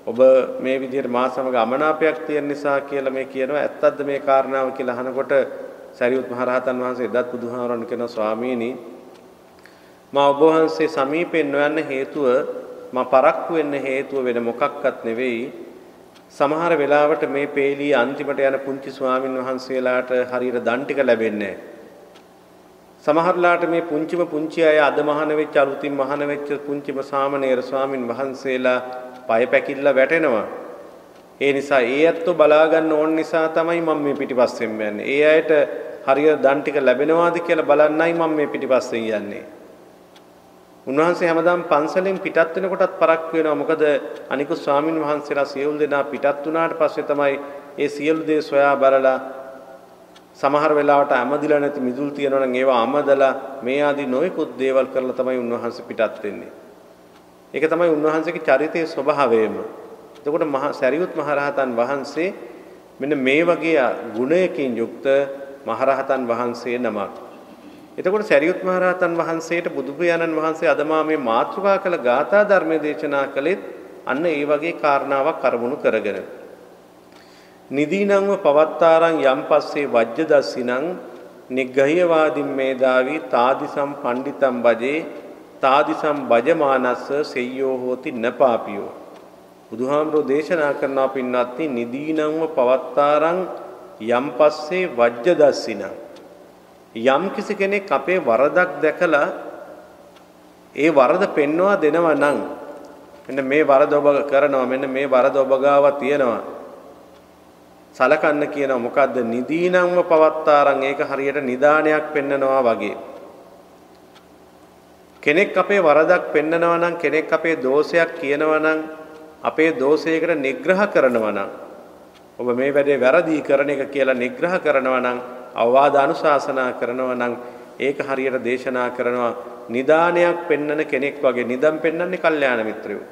ඔබ මේ විදිහට මා සමග අමනාපයක් තියෙන නිසා කියලා මේ කියනවා. ඇත්තද මේ කාරණාව කියලා අහනකොට සරියුත් මහ රහතන් වහන්සේ එදත් බුදුහාමරන් කියන ස්වාමීනි මා ඔබ වහන්සේ සමීපයෙන් නොයන්න හේතුව මා පරක්කු වෙන්න හේතුව වෙන මොකක්වත් නෙවෙයි. සමහර වෙලාවට මේ පේලිය අන්තිමට යන පුංචි ස්වාමින් වහන්සේලාට හරියට දන් ටික ලැබෙන්නේ නැහැ. සමහරලාට මේ පුංචි අය අද මහාන වෙච්ච අලුතින් මහාන වෙච්ච පුංචිම සාමණේර ස්වාමින් වහන්සේලා පය පැකිල්ල වැටෙනවා. ඒ නිසා ඒ ඇත්තෝ බලා ගන්න ඕන නිසා තමයි මම මේ පිටිපස්සෙන් යන්නේ. ඒ අයට හරියට දන් ටික ලැබෙනවාද කියලා බලන්නයි මම මේ පිටිපස්සෙන් යන්නේ. උන්වහන්සේ හැමදාම පන්සලෙන් පිටත් වෙනකොටත් පරක් වෙනවා. මොකද අනිකුත් ස්වාමින් වහන්සේලා සියලු දෙනා පිටත් වුණාට පස්සේ තමයි ඒ සියලු දේ සොයා බලලා සමහර වෙලාවට අමදිලා නැති මිදුල් තියෙනවා නම් ඒවා අමදලා මේ ආදී නොයෙකුත් දේවල් කරලා තමයි උන්වහන්සේ පිටත් වෙන්නේ. ඒක තමයි උන්වහන්සේගේ චරිතයේ ස්වභාවයම. එතකොට සරියුත් මහරහතන් වහන්සේ මෙන්න මේ වගේ ගුණයකින් යුක්ත මහරහතන් වහන්සේ නමක්. එතකොට සරියුත් මහරහතන් වහන්සේට බුදු පියාණන් වහන්සේ අදමා මේ මාතෘකා කළ ගාථා ධර්මයේ දේශනා කළෙත් අන්න ඒ වගේ කාරණාවක් කරමුණු කරගෙන. නිදීනංව පවත්තාරං යම් පස්සේ වජ්‍ය දස්සිනං නිග්ගහ්‍යවාදින් මේදාවි තාදිසම් පණ්ඩිතම් බජේ තාදිසම් බජමානස්ස සෙය්‍යෝ හෝති නපාපියෝ. බුදුහාමුදුරෝ දේශනා කරනවා පින්වත්නි නිදීනංව පවත්තාරං යම් පස්සේ වජ්ජ දස්සින යම් කිසි කෙනෙක් අපේ වරදක් දැකලා ඒ වරද පෙන්වා දෙනවා නම් මෙන්න මේ වරද ඔබ කරනවා මෙන්න මේ වරද ඔබ ගාව තියෙනවා සලකන්න කියනවා මොකද්ද නිදීනංව පවත්තාරං ඒක හරියට නිදානයක් පෙන්නනවා වගේ කෙනෙක් අපේ වරදක් පෙන්නනවා නම් කෙනෙක් අපේ දෝෂයක් කියනවා නම් අපේ දෝෂයකට නිග්‍රහ කරනවා නම් ඔබ මේ වැඩේ වැරදි කරන එක කියලා නිග්‍රහ කරනවා නම් අවවාද අනුශාසනා කරනවා නම් ඒක හරියට දේශනා කරනවා නිදානයක් පෙන්නන කෙනෙක් වගේ නිදම් පෙන්නන්නේ කල්යාණ මිත්‍රයෝ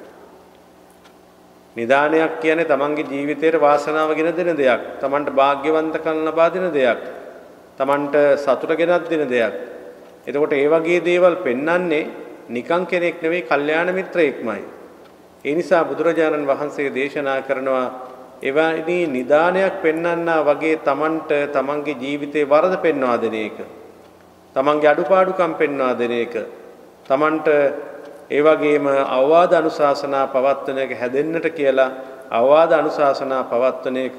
නිදානයක් කියන්නේ තමන්ගේ ජීවිතේට වාසනාව ගෙන දෙන දෙයක් තමන්ට වාග්යවන්තකම් ලබා දෙන දෙයක් තමන්ට සතුට ගෙනත් දෙන දෙයක් එතකොට ඒ වගේ දේවල් පෙන්වන්නේ නිකං කෙනෙක් නෙවෙයි කල්යාණ මිත්‍රයෙක්මයි ඒ නිසා බුදුරජාණන් වහන්සේ දේශනා කරනවා එවැනි නිදානයක් පෙන්වන්නා වගේ තමන්ට තමන්ගේ ජීවිතේ වරද පෙන්වා දෙන එක තමන්ගේ අඩුපාඩුකම් පෙන්වා දෙන එක තමන්ට ඒ වගේම අවවාද අනුශාසනා පවත්වන එක හැදෙන්නට කියලා අවවාද අනුශාසනා පවත්වන එක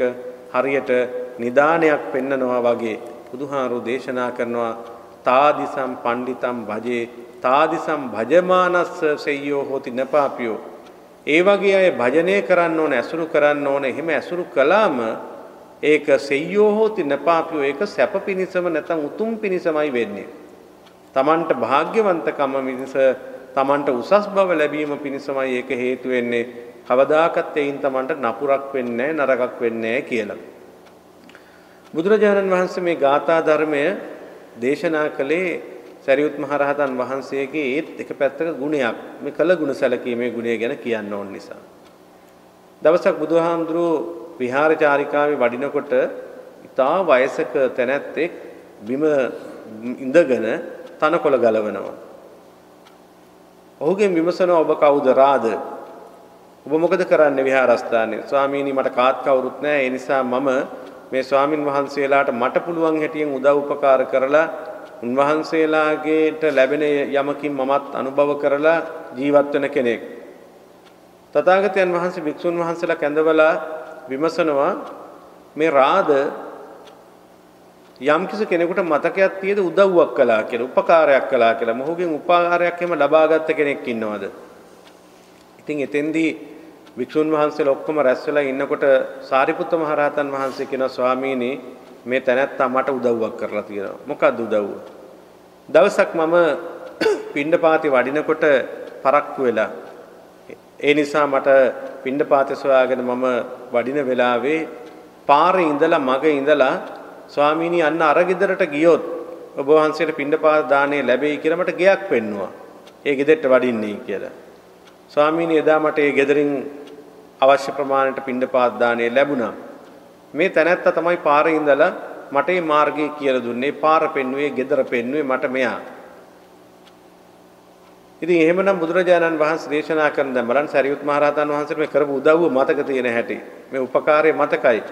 හරියට නිදානයක් පෙන්නනවා වගේ බුදුහාරු දේශනා කරනවා තාදිසම් පණ්ඩිතම් භජේ තාදිසම් භජමානස්ස සෙය්‍යෝ හෝති නපාපියෝ ඒ වගේ අය භජනය කරන්න ඕන ඇසුරු කරන්න ඕන එහෙම ඇසුරු කළාම ඒක සෙය්‍යෝ හෝති නපාපියෝ ඒක සැප පිණිසම නැත්නම් උතුම් පිණිසමයි වෙන්නේ තමන්ට වාග්යවන්තකම මිස තමන්ට උසස් බව ලැබීම පිණිසමයි ඒක හේතු වෙන්නේ කවදාකත් එයින් තමන්ට නපුරක් වෙන්නේ නරකක් වෙන්නේ කියලා බුදුරජාණන් වහන්සේ මේ ගාථා ධර්මය දේශනා කළේ සරියුත් මහ රහතන් වහන්සේගේ ඒත් එක පැත්තක ගුණයක් මේ කළ ගුණ සැලකීමේ ගුණය ගැන කියන්න ඕන නිසා දවසක් බුදුහාමුදුරුවෝ විහාරචාරිකාවේ වඩිනකොට ඉතා වයසක තැනැත්තෙක් බිම ඉඳගෙන තනකොළ ගලවනවා ඔහුගෙන් විමසනවා ඔබ කවුද රාද ඔබ මොකද කරන්නේ විහාරස්ථානයේ ස්වාමීනි මට කාත් කවුරුත් නැහැ ඒ නිසා මම මේ ස්වාමින් වහන්සේලාට මට පුළුවන් හැටියෙන් උදව් උපකාර කරලා උන්වහන්සේලාගේට ලැබෙන යමකින් මමත් අනුභව කරලා ජීවත් වෙන කෙනෙක්. තථාගතයන් වහන්සේ භික්ෂුන් වහන්සේලා කැඳවලා විමසනවා මේ රාද යම් කිසි කෙනෙකුට මතකයක් තියෙද උදව්වක් කළා කියලා උපකාරයක් කළා කියලා මොහුගෙන් උපකාරයක් එහෙම ලබාගත් කෙනෙක් ඉන්නවද? ඉතින් එතෙන්දී වික්ෂුන් වහන්සේලා ඔක්කොම රැස් වෙලා ඉන්නකොට සාරිපුත්ත මහ රහතන් වහන්සේ කියනවා ස්වාමීනි මේ තැනැත්තා මට උදව්වක් කරලා තියෙනවා. මොකක්ද උදව්ව? දවසක් මම පිණ්ඩපාතේ වඩිනකොට පරක්කු වෙලා. ඒ නිසා මට පිණ්ඩපාතේ සොයාගෙන මම වඩින වෙලාවේ පාරේ ඉඳලා මගේ ඉඳලා ස්වාමීනි අන්න අර ගෙදරට ගියොත් ඔබ වහන්සේට පිණ්ඩපාත දාණය ලැබෙයි කියලා මට ගෙයක් පෙන්නුවා. ඒ ගෙදරට වඩින්නේ කියලා. ස්වාමීනි එදා මට ඒ ගෙදරින් අවශ්‍ය ප්‍රමාණයට පිණ්ඩපාත දාණය ලැබුණා. මේ තැනැත්තා තමයි පාරේ ඉඳලා මට මේ මාර්ගය කියලා දුන්නේ. පාර පෙන්නුවේ, ගෙදර පෙන්නුවේ මට මෙයා. ඉතින් එහෙමනම් බුදුරජාණන් වහන්සේ දේශනා කරන දැන් බලන්න සරියුත් මහ රහතන් වහන්සේට මේ කරපු උදව්ව මතක තියෙන හැටි. මේ උපකාරය මතකයි.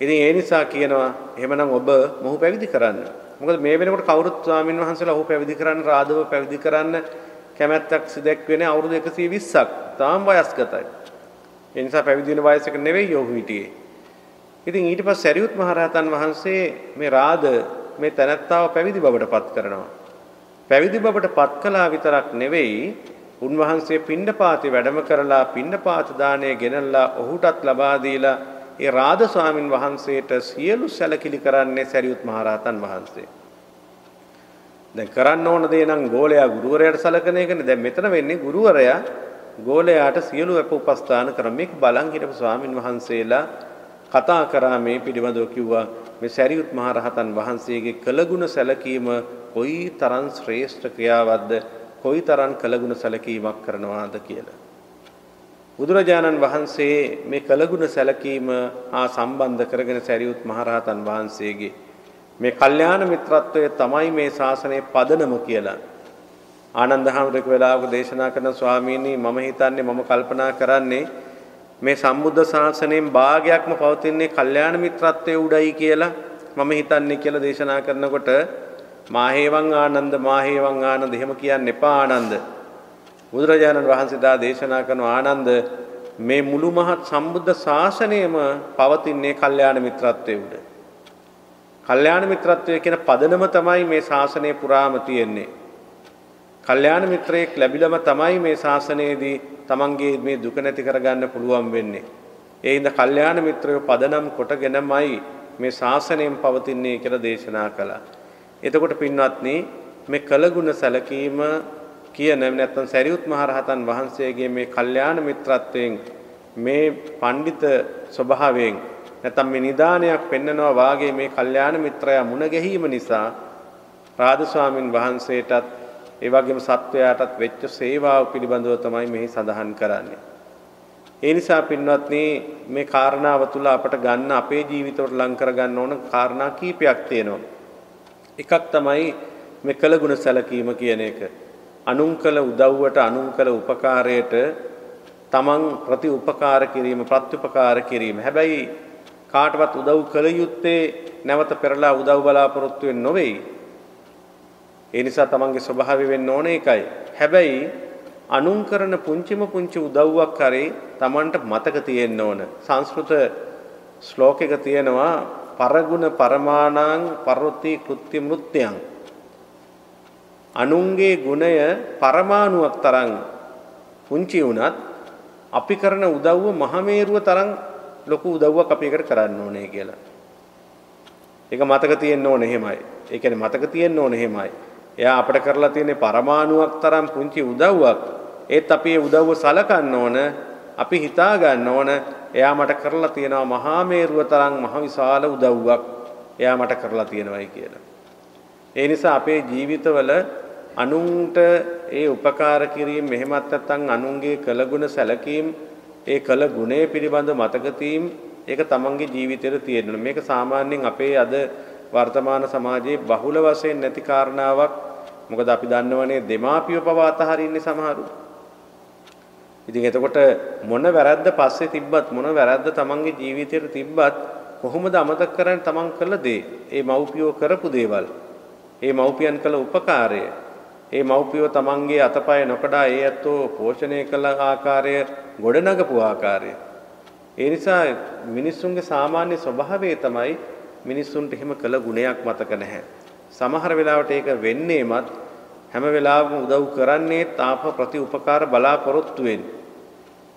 ඉතින් ඒ නිසා කියනවා එහෙමනම් ඔබ මොහු පැවිදි කරන්න. මොකද මේ වෙනකොට කවුරුත් ස්වාමින් වහන්සේලා ඔහු පැවිදි කරන්න රාදව පැවිදි කරන්න කැමැත්තක් දැක්වෙන්නේ අවුරුදු 120ක්. තාම වයස්ගතයි. ඒ නිසා පැවිදි වෙන වයසක නෙවෙයි ඔහු හිටියේ. ඉතින් ඊට පස්සේ සරියුත් මහ රහතන් වහන්සේ මේ රාද මේ තනත්තාව පැවිදි බවට පත් කරනවා. පැවිදි බවට පත් කළා විතරක් නෙවෙයි උන්වහන්සේ පිණ්ඩපාතේ වැඩම කරලා පිණ්ඩපාත දාණය ගෙනල්ලා ඔහුටත් ලබා දීලා ඒ රාද ස්වාමින් වහන්සේට සියලු සැලකිලි කරන්නේ සරියුත් මහ රහතන් වහන්සේ. දැන් කරන්න ඕන දේ නම් ගෝලයා ගුරුවරයාට සලකන එකනේ. දැන් මෙතන වෙන්නේ ගුරුවරයා ගෝලයාට සියලු අප උපස්ථාන කරන මේක බලන් හිටපු ස්වාමින් වහන්සේලා කතා කරා මේ පිළිබඳව කිව්වා මේ සරියුත් මහ රහතන් වහන්සේගේ කළගුණ සැලකීම කොයි තරම් ශ්‍රේෂ්ඨ ක්‍රියාවක්ද කොයි තරම් කළගුණ සැලකීමක් කරනවාද කියලා. බුදුරජාණන් වහන්සේ මේ කළගුණ සැලකීම හා සම්බන්ධ කරගෙන සරියුත් මහ රහතන් වහන්සේගේ මේ කල්යාණ මිත්‍රත්වය තමයි මේ ශාසනයේ පදනම කියලා. ආනන්ද හැමරෙක වෙලාවක දේශනා කරන ස්වාමීනි මම හිතන්නේ මම කල්පනා කරන්නේ මේ සම්බුද්ධ ශාසනයෙන් භාගයක්ම පවතින්නේ කල්යාණ මිත්‍රත්වයේ උඩයි කියලා මම හිතන්නේ කියලා දේශනා කරනකොට මාහේවං ආනන්ද එහෙම කියන්න එපා ආනන්ද. බුදුරජාණන් වහන්සේ දා දේශනා කරන ආනන්ද මේ මුළු මහත් සම්බුද්ධ ශාසනයම පවතින්නේ කල්යාණ මිත්‍රත්වයේ උඩ. කල්යාණ මිත්‍රත්වය කියන පදනම තමයි මේ ශාසනය පුරාම තියෙන්නේ. කල්යාණ මිත්‍රයෙක් ලැබිලම තමයි මේ ශාසනයේදී තමන්ගේ මේ දුක නැති කරගන්න පුළුවන් වෙන්නේ. ඒ හින්දා කල්යාණ මිත්‍රයෝ පදනම් කොටගෙනමයි මේ ශාසනයෙන් පවතින්නේ කියලා දේශනා කළා. එතකොට පින්වත්නි මේ කළගුණ සැලකීම කියන නැත්නම් සරියුත් මහ රහතන් වහන්සේගේ මේ කල්යාණ මිත්‍රත්වයෙන් මේ පඬිත ස්වභාවයෙන් නැත්නම් මේ නිදානයක් පෙන්නනවා වාගේ මේ කල්යාණ මිත්‍රයා මුණ ගැහිම නිසා රාධ ස්වාමින් වහන්සේටත් ඒ වගේම සත්වයාටත් වෙච්ච සේවාව පිළිබඳව තමයි මෙහි සඳහන් කරන්නේ. ඒ නිසා පින්වත්නි මේ කාරණාව තුළ අපට ගන්න අපේ ජීවිතවලට ලං කර ගන්න ඕන කාරණා කීපයක් තියෙනවා. එකක් තමයි මේ කළගුණ සැලකීම කියන එක. අනුන් කළ උදව්වට අනුන් කළ උපකාරයට තමන් ප්‍රතිඋපකාර කිරීම ප්‍රත්‍යුපකාර කිරීම. හැබැයි කාටවත් උදව් කළ යුත්තේ නැවත පෙරලා උදව් බලාපොරොත්තු වෙන්නේ නොවේයි. ඒ නිසා තමන්ගේ ස්වභාවය වෙන්න ඕනේ ඒකයි. හැබැයි අනුන් කරන පුංචිම පුංචි උදව්වක් කරේ තමන්ට මතක තියෙන්න ඕන. සංස්කෘත ශ්ලෝකයක තියෙනවා පරගුණ පරමාණං පරොති කෘත්‍ය මෘත්‍යං. අනුන්ගේ ගුණය පරමාණුවක් තරම් පුංචි වුණත් අපි කරන උදව්ව මහමේරුව තරම් ලොකු උදව්වක් අපි එකට කරන්න ඕනේ කියලා. ඒක මතක තියෙන්න ඕනේ එහෙමයි. ඒ කියන්නේ මතක තියෙන්න ඕනේ එහෙමයි. එයා අපිට කරලා තියෙන පරමාණුවක් තරම් පුංචි උදව්වක්. ඒත් අපි ඒ උදව්ව සලකන්න ඕන. අපි හිතා ගන්න ඕන එයා මට කරලා තියෙනවා මහා මේරුව තරම් මහ විශාල උදව්වක්. එයා මට කරලා තියෙනවායි කියලා. ඒ නිසා අපේ ජීවිතවල අනුන්ට ඒ උපකාර කිරීම මෙහෙමත් නැත්නම් අනුන්ගේ කළගුණ සැලකීම් ඒ කළ ගුණය පිළිබඳ මතක තීම් ඒක තමන්ගේ ජීවිතේට තියෙනවා. මේක සාමාන්‍යයෙන් අපේ අද වර්තමාන සමාජයේ බහුල වශයෙන් නැති කාරණාවක්. මොකද අපි දන්නවනේ දෙමාපියෝ පවා අතහරින්නේ සමහරු. ඉතින් එතකොට මොන වැරද්ද පස්සේ තිබ්බත් මොන වැරද්ද තමන්ගේ ජීවිතේට තිබ්බත් කොහොමද අමතක කරන්නේ තමන් කළ දේ? ඒ මව්පියෝ කරපු දේවල්. ඒ මව්පියන් කළ උපකාරය. ඒ මව්පියෝ තමන්ගේ අතපය නොකඩා ඒ ඇත්තෝ පෝෂණය කළ ආකාරය ගොඩනගපු ආකාරය. ඒ නිසා මිනිස්සුන්ගේ සාමාන්‍ය ස්වභාවය තමයි මිනිස්සුන්ට එහෙම කළ ගුණයක් මතක නැහැ. සමහර වෙලාවට ඒක වෙන්නේමත් හැම වෙලාවෙම උදව් කරන්නේ තාප ප්‍රතිඋපකාර බලාපොරොත්තු වෙන්නේ.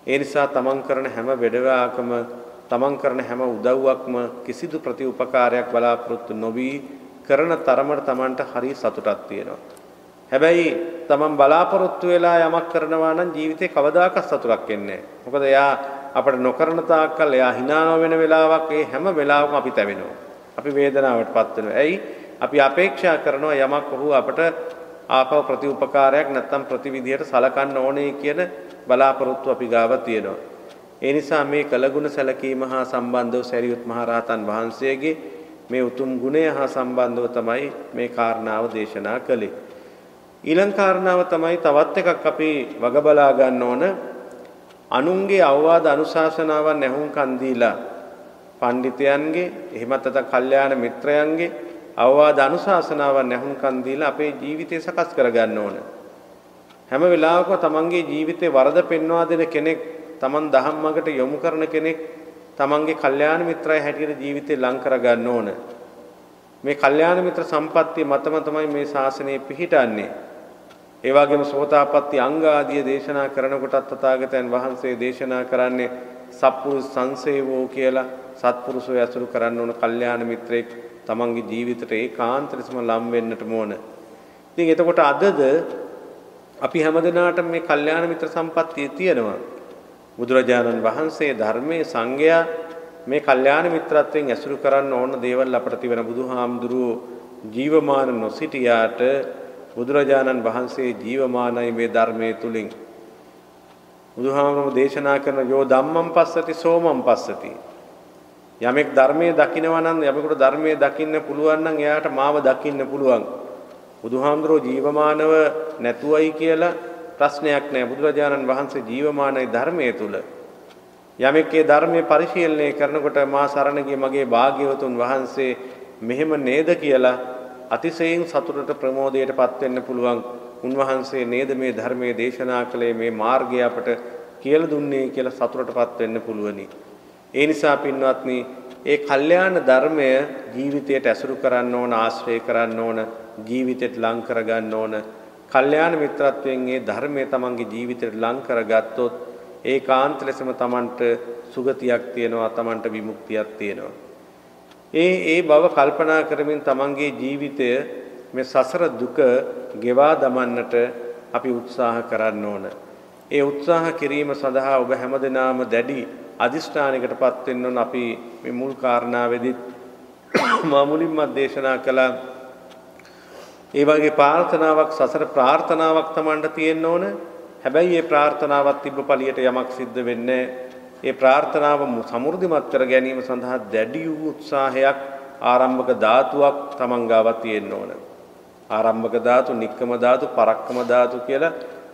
ඒ නිසා තමන් කරන හැම වැඩවකම තමන් කරන හැම උදව්වක්ම කිසිදු ප්‍රතිඋපකාරයක් බලාපොරොත්තු නොවි කරන තරමට තමන්ට හරි සතුටක් තියෙනවා. හැබැයි තමන් බලාපොරොත්තු වෙලා යමක් කරනවා නම් ජීවිතේ කවදාකවත් සතුටක් එන්නේ නැහැ. මොකද එයා අපිට නොකරන තාක්කල් එයා hina වෙන වෙලාවක් ඒ හැම වෙලාවකම අපි තැවෙනවා. අපි වේදනාවටපත් වෙනවා. ඇයි? අපි අපේක්ෂා කරනවා යමක් ඔහු අපට ආපව ප්‍රතිඋපකාරයක් නැත්තම් ප්‍රතිවිධියට සලකන්න ඕනේ කියන බලාපොරොත්තු අපි ගාව තියෙනවා. ඒ නිසා මේ කළගුණ සැලකීම හා සම්බන්ධව සරියුත් මහ රහතන් වහන්සේගේ මේ උතුම් ගුණය හා සම්බන්ධව තමයි මේ කාරණාව දේශනා කළේ. ඊළඟ කාරණාව තමයි තවත් එකක් අපි වග බලා ගන්න ඕන. අනුන්ගේ අවවාද අනුශාසනාවන් නැහුම්කන් දීලා පඬිතයන්ගේ එහෙමත් නැත්නම් කල්යාණ මිත්‍රයන්ගේ අවවාද අනුශාසනාවන් නැහුම්කන් දීලා අපේ ජීවිතය සකස් කරගන්න ඕන. හැම වෙලාවකම තමන්ගේ ජීවිතේ වරද පෙන්වා දෙන කෙනෙක්, තමන් දහම් මඟට යොමු කරන කෙනෙක් තමන්ගේ කල්යාණ මිත්‍රය හැටියට ජීවිතේ ලං කරගන්න ඕන. මේ කල්යාණ මිත්‍ර සම්පත්තිය මතම තමයි මේ ශාසනය පිහිටන්නේ. ඒ වගේම සෝතාපට්ටි අංග ආදී දේශනා කරනකොටත් තථාගතයන් වහන්සේ දේශනා කරන්නේ සත්පුරුෂ සංසේවෝ කියලා. සත්පුරුෂෝ ඇසුරු කරන්න ඕන කල්යාණ මිත්‍රෙක් තමන්ගේ ජීවිතයට ඒකාන්තයෙන්ම ලම් වෙන්නටම ඕන. ඉතින් එතකොට අදද අපි හැමදෙනාටම මේ කල්යාණ මිත්‍ර සම්පත්තිය තියෙනවා. බුදුරජාණන් වහන්සේ ධර්මයේ සංඝයා මේ කල්යාණ මිත්‍රත්වයෙන් ඇසුරු කරන්න ඕන දේවල් අපට තිබෙන. බුදුහාමුදුරුවෝ ජීවමාන නොසිටියාට බුදුරජාණන් වහන්සේ ජීවමානයි මේ ධර්මයේ තුලින්. බුදුහාමුදුරුවෝ දේශනා කරන යෝ ධම්මං පස්සති සෝමං පස්සති. යමෙක් ධර්මයේ දකිනවා නම් යමෙකුට ධර්මයේ දකින්න පුළුවන් නම් එයාට මාව දකින්න පුළුවන්. බුදුහාමුදුරුවෝ ජීවමානව නැතුවයි කියලා ප්‍රශ්නයක් නැහැ. බුදුරජාණන් වහන්සේ ජීවමානයි ධර්මයේ තුල. යමෙක් ඒ ධර්මයේ පරිශීලනය කරනකොට මා සරණ ගිය මගේ භාග්‍යවතුන් වහන්සේ මෙහෙම නේද කියලා අතිශයින් සතුටට ප්‍රමෝදයටපත් වෙන්න පුළුවන්. උන්වහන්සේ නේද මේ ධර්මයේ දේශනා කළේ, මේ මාර්ගය අපට කියලා දුන්නේ කියලා සතුටටපත් වෙන්න පුළුවනි. ඒ නිසා පින්වත්නි ඒ කල්යාණ ධර්මය ජීවිතයට ඇසුරු කරන්න ඕන, ආශ්‍රය කරන්න ඕන, ජීවිතයට ලං කරගන්න ඕන. කල්යාණ මිත්‍රත්වයෙන් මේ ධර්මය තමන්ගේ ජීවිතයට ලං කරගත්තොත් ඒකාන්ත ලෙසම තමන්ට සුගතියක් තියෙනවා, තමන්ට විමුක්තියක් තියෙනවා. ඒ බව කල්පනා කරමින් තමන්ගේ ජීවිතය මේ සසර දුක ගෙවා දමන්නට අපි උත්සාහ කරන්න ඕන. ඒ උත්සාහ කිරීම සඳහා ඔබ හැමදෙනාම දැඩි අදිෂ්ඨානයකටපත් වෙන්න ඕන. අපි මේ මුල් කාරණාවේදී මුලින්ම දේශනා කළා ඒ වගේ ප්‍රාර්ථනාවක්, සසර ප්‍රාර්ථනාවක් තමන්ට තියෙන්න ඕන. හැබැයි මේ ප්‍රාර්ථනාවත් තිබ්බ පළියට යමක් සිද්ධ වෙන්නේ ඒ ප්‍රාර්ථනාව සමෘද්ධිමත් කර ගැනීම සඳහා දැඩි වූ උත්සාහයක්, ආරම්භක ධාතුවක් තමන් ගාව තියෙන්න ඕන. ආරම්භක ධාතු, නික්කම ධාතු, පරක්කම ධාතු කියලා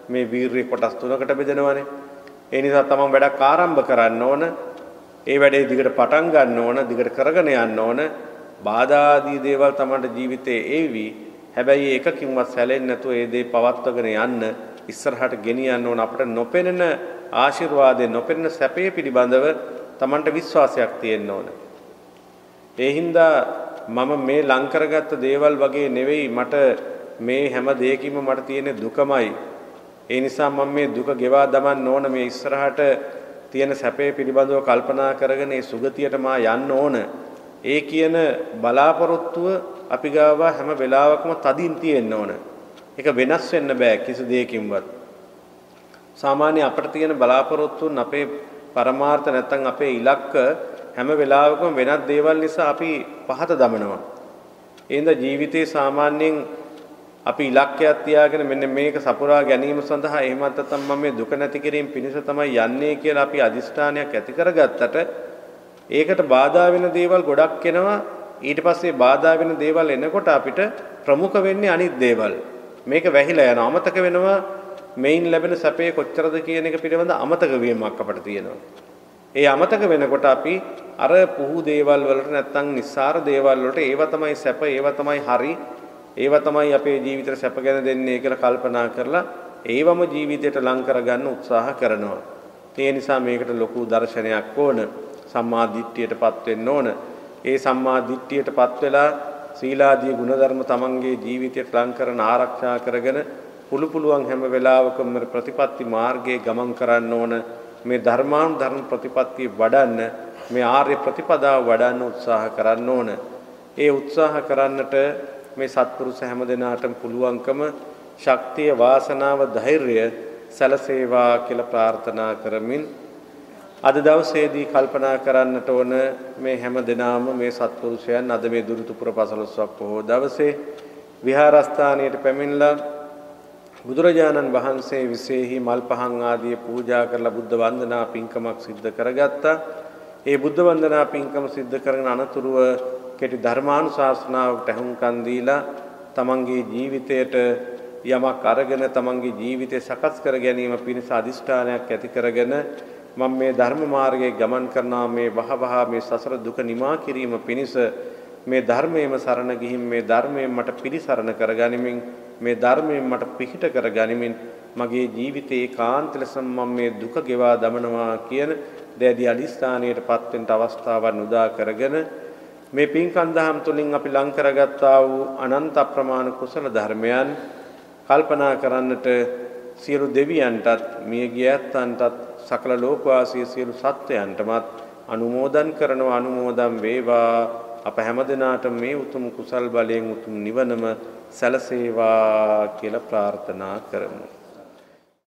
මේ වීර්ය කොටස් තුනකට බෙදෙනවානේ. ඒ නිසා තමන් වැඩක් ආරම්භ කරන්න ඕන. ඒ වැඩේ දිගට පටන් ගන්න ඕන, දිගට කරගෙන යන්න ඕන. බාධා ආදී දේවල් තමන්ට ජීවිතේ ඒවි. හැබැයි එකකින්වත් සැලෙන්නේ නැතුව ඒ දේ පවත්වාගෙන යන්න, ඉස්සරහට ගෙනියන්න ඕන. අපිට නොපෙනෙන ආශිර්වාදේ, නොපෙනෙන සැපේ පිළිබඳව තමන්ට විශ්වාසයක් තියෙන්න ඕන. ඒ හින්දා මම මේ ලං කරගත්ත දේවල් වගේ නෙවෙයි, මට මේ හැම දෙයකින්ම මට තියෙන දුකමයි. ඒ නිසා මම මේ දුක ගෙවා දමන්න ඕන. මේ ඉස්සරහට තියෙන සැපේ පිළිබඳව කල්පනා කරගෙන ඒ සුගතියට මා යන්න ඕන. ඒ කියන බලාපොරොත්තුව අපි ගාව හැම වෙලාවකම තදින් තියෙන්න ඕන. ඒක වෙනස් වෙන්න බෑ කිසි දෙයකින්වත්. සාමාන්‍ය අපිට තියෙන බලාපොරොත්තුන්, අපේ පරමාර්ථ නැත්නම් අපේ ඉලක්ක හැම වෙලාවකම වෙනත් දේවල් නිසා අපි පහත දමනවා. ඒ හින්දා ජීවිතේ සාමාන්‍යයෙන් අපි ඉලක්කයක් තියාගෙන මෙන්න මේක සපුරා ගැනීම සඳහා එහෙමත් නැත්නම් මම මේ දුක නැති කිරීම පිණිස තමයි යන්නේ කියලා අපි අදිෂ්ඨානයක් ඇති කරගත්තට ඒකට බාධා වෙන දේවල් ගොඩක් එනවා. ඊට පස්සේ බාධා වෙන දේවල් එනකොට අපිට ප්‍රමුඛ වෙන්නේ අනිත් දේවල්. මේක වැහිලා යනවා, අමතක වෙනවා. මේන් ලැබෙන සැපේ කොච්චරද කියන එක පිළිබඳ අමතක වීමක් අපිට තියෙනවා. ඒ අමතක වෙනකොට අපි අර පුහු දේවල් වලට නැත්නම් නිස්සාර දේවල් වලට ඒව තමයි සැප, ඒව තමයි හරි, ඒව තමයි අපේ ජීවිතේට සැප ගැන දෙන්නේ කියලා කල්පනා කරලා ඒවම ජීවිතයට ලං කරගන්න උත්සාහ කරනවා. ඒ නිසා මේකට ලොකු දර්ශනයක් ඕන. සම්මා දිට්ඨියටපත් වෙන්න ඕන. ඒ සම්මා දිට්ඨියටපත් වෙලා සීලාදී ගුණධර්ම තමන්ගේ ජීවිතයට ලං කරන, ආරක්ෂා කරගෙන පුළුවන් හැම වෙලාවකම ප්‍රතිපත්ති මාර්ගයේ ගමන් කරන්න ඕන. මේ ධර්ම ප්‍රතිපත්තිය වඩන්න, මේ ආර්ය ප්‍රතිපදාව වඩන්න උත්සාහ කරන්න ඕන. ඒ උත්සාහ කරන්නට මේ සත්පුරුෂ හැම දෙනාටම පුළුවන්කම, ශක්තිය, වාසනාව, ධෛර්යය සැලසේවා කියලා ප්‍රාර්ථනා කරමින් අද දවසේදී කල්පනා කරන්නට ඕන මේ හැම දෙනාම, මේ සත්පුරුෂයන් අද මේ දුරුතුපුර පසළොස්වක් පොහෝ දවසේ විහාරස්ථානයට පැමිණලා බුදුරජාණන් වහන්සේ විශේෂයි මල් පහන් ආදී පූජා කරලා බුද්ධ වන්දනා පින්කමක් සිද්ධ කරගත්තා. ඒ බුද්ධ වන්දනා පින්කම සිද්ධ කරගෙන අනතුරුව කෙටි ධර්මානුශාසනාවකට ඇහුම්කන් දීලා තමන්ගේ ජීවිතයට යමක් අරගෙන තමන්ගේ ජීවිතය සකස් කර ගැනීම පිණිස අදිෂ්ඨානයක් ඇති කරගෙන මම මේ ධර්ම මාර්ගයේ ගමන් කරනවා, මේ වහවහ මේ සසර දුක නිමා කිරීම පිණිස මේ ධර්මයේම සරණ ගිහින් මේ ධර්මයෙන් මට පිළිසරණ කරගනිමින්, මේ ධර්මයෙන් මට පිහිට කරගනිමින් මගේ ජීවිතේ ඒකාන්ත ලෙසම මම මේ දුක ගෙවා දමනවා කියන දැඩි අදිස්ථානයටපත් වෙන්න අවස්ථාවක් උදා කරගෙන මේ පින්කම් දහම් තුලින් අපි ලං කරගත්තා වූ අනන්ත අප්‍රමාණ කුසල ධර්මයන් කල්පනා කරන්නට සියලු දෙවියන්ටත්, මිය ගියන්ටත්, සකල ලෝකවාසී සියලු සත්වයන්ටමත් අනුමෝදන් කරනවා. අනුමෝදන් වේවා. අප හැමදෙනාට මේ උතුම් කුසල් බලයෙන් උතුම් නිවනම සැලසේවා කියලා ප්‍රාර්ථනා කරමු.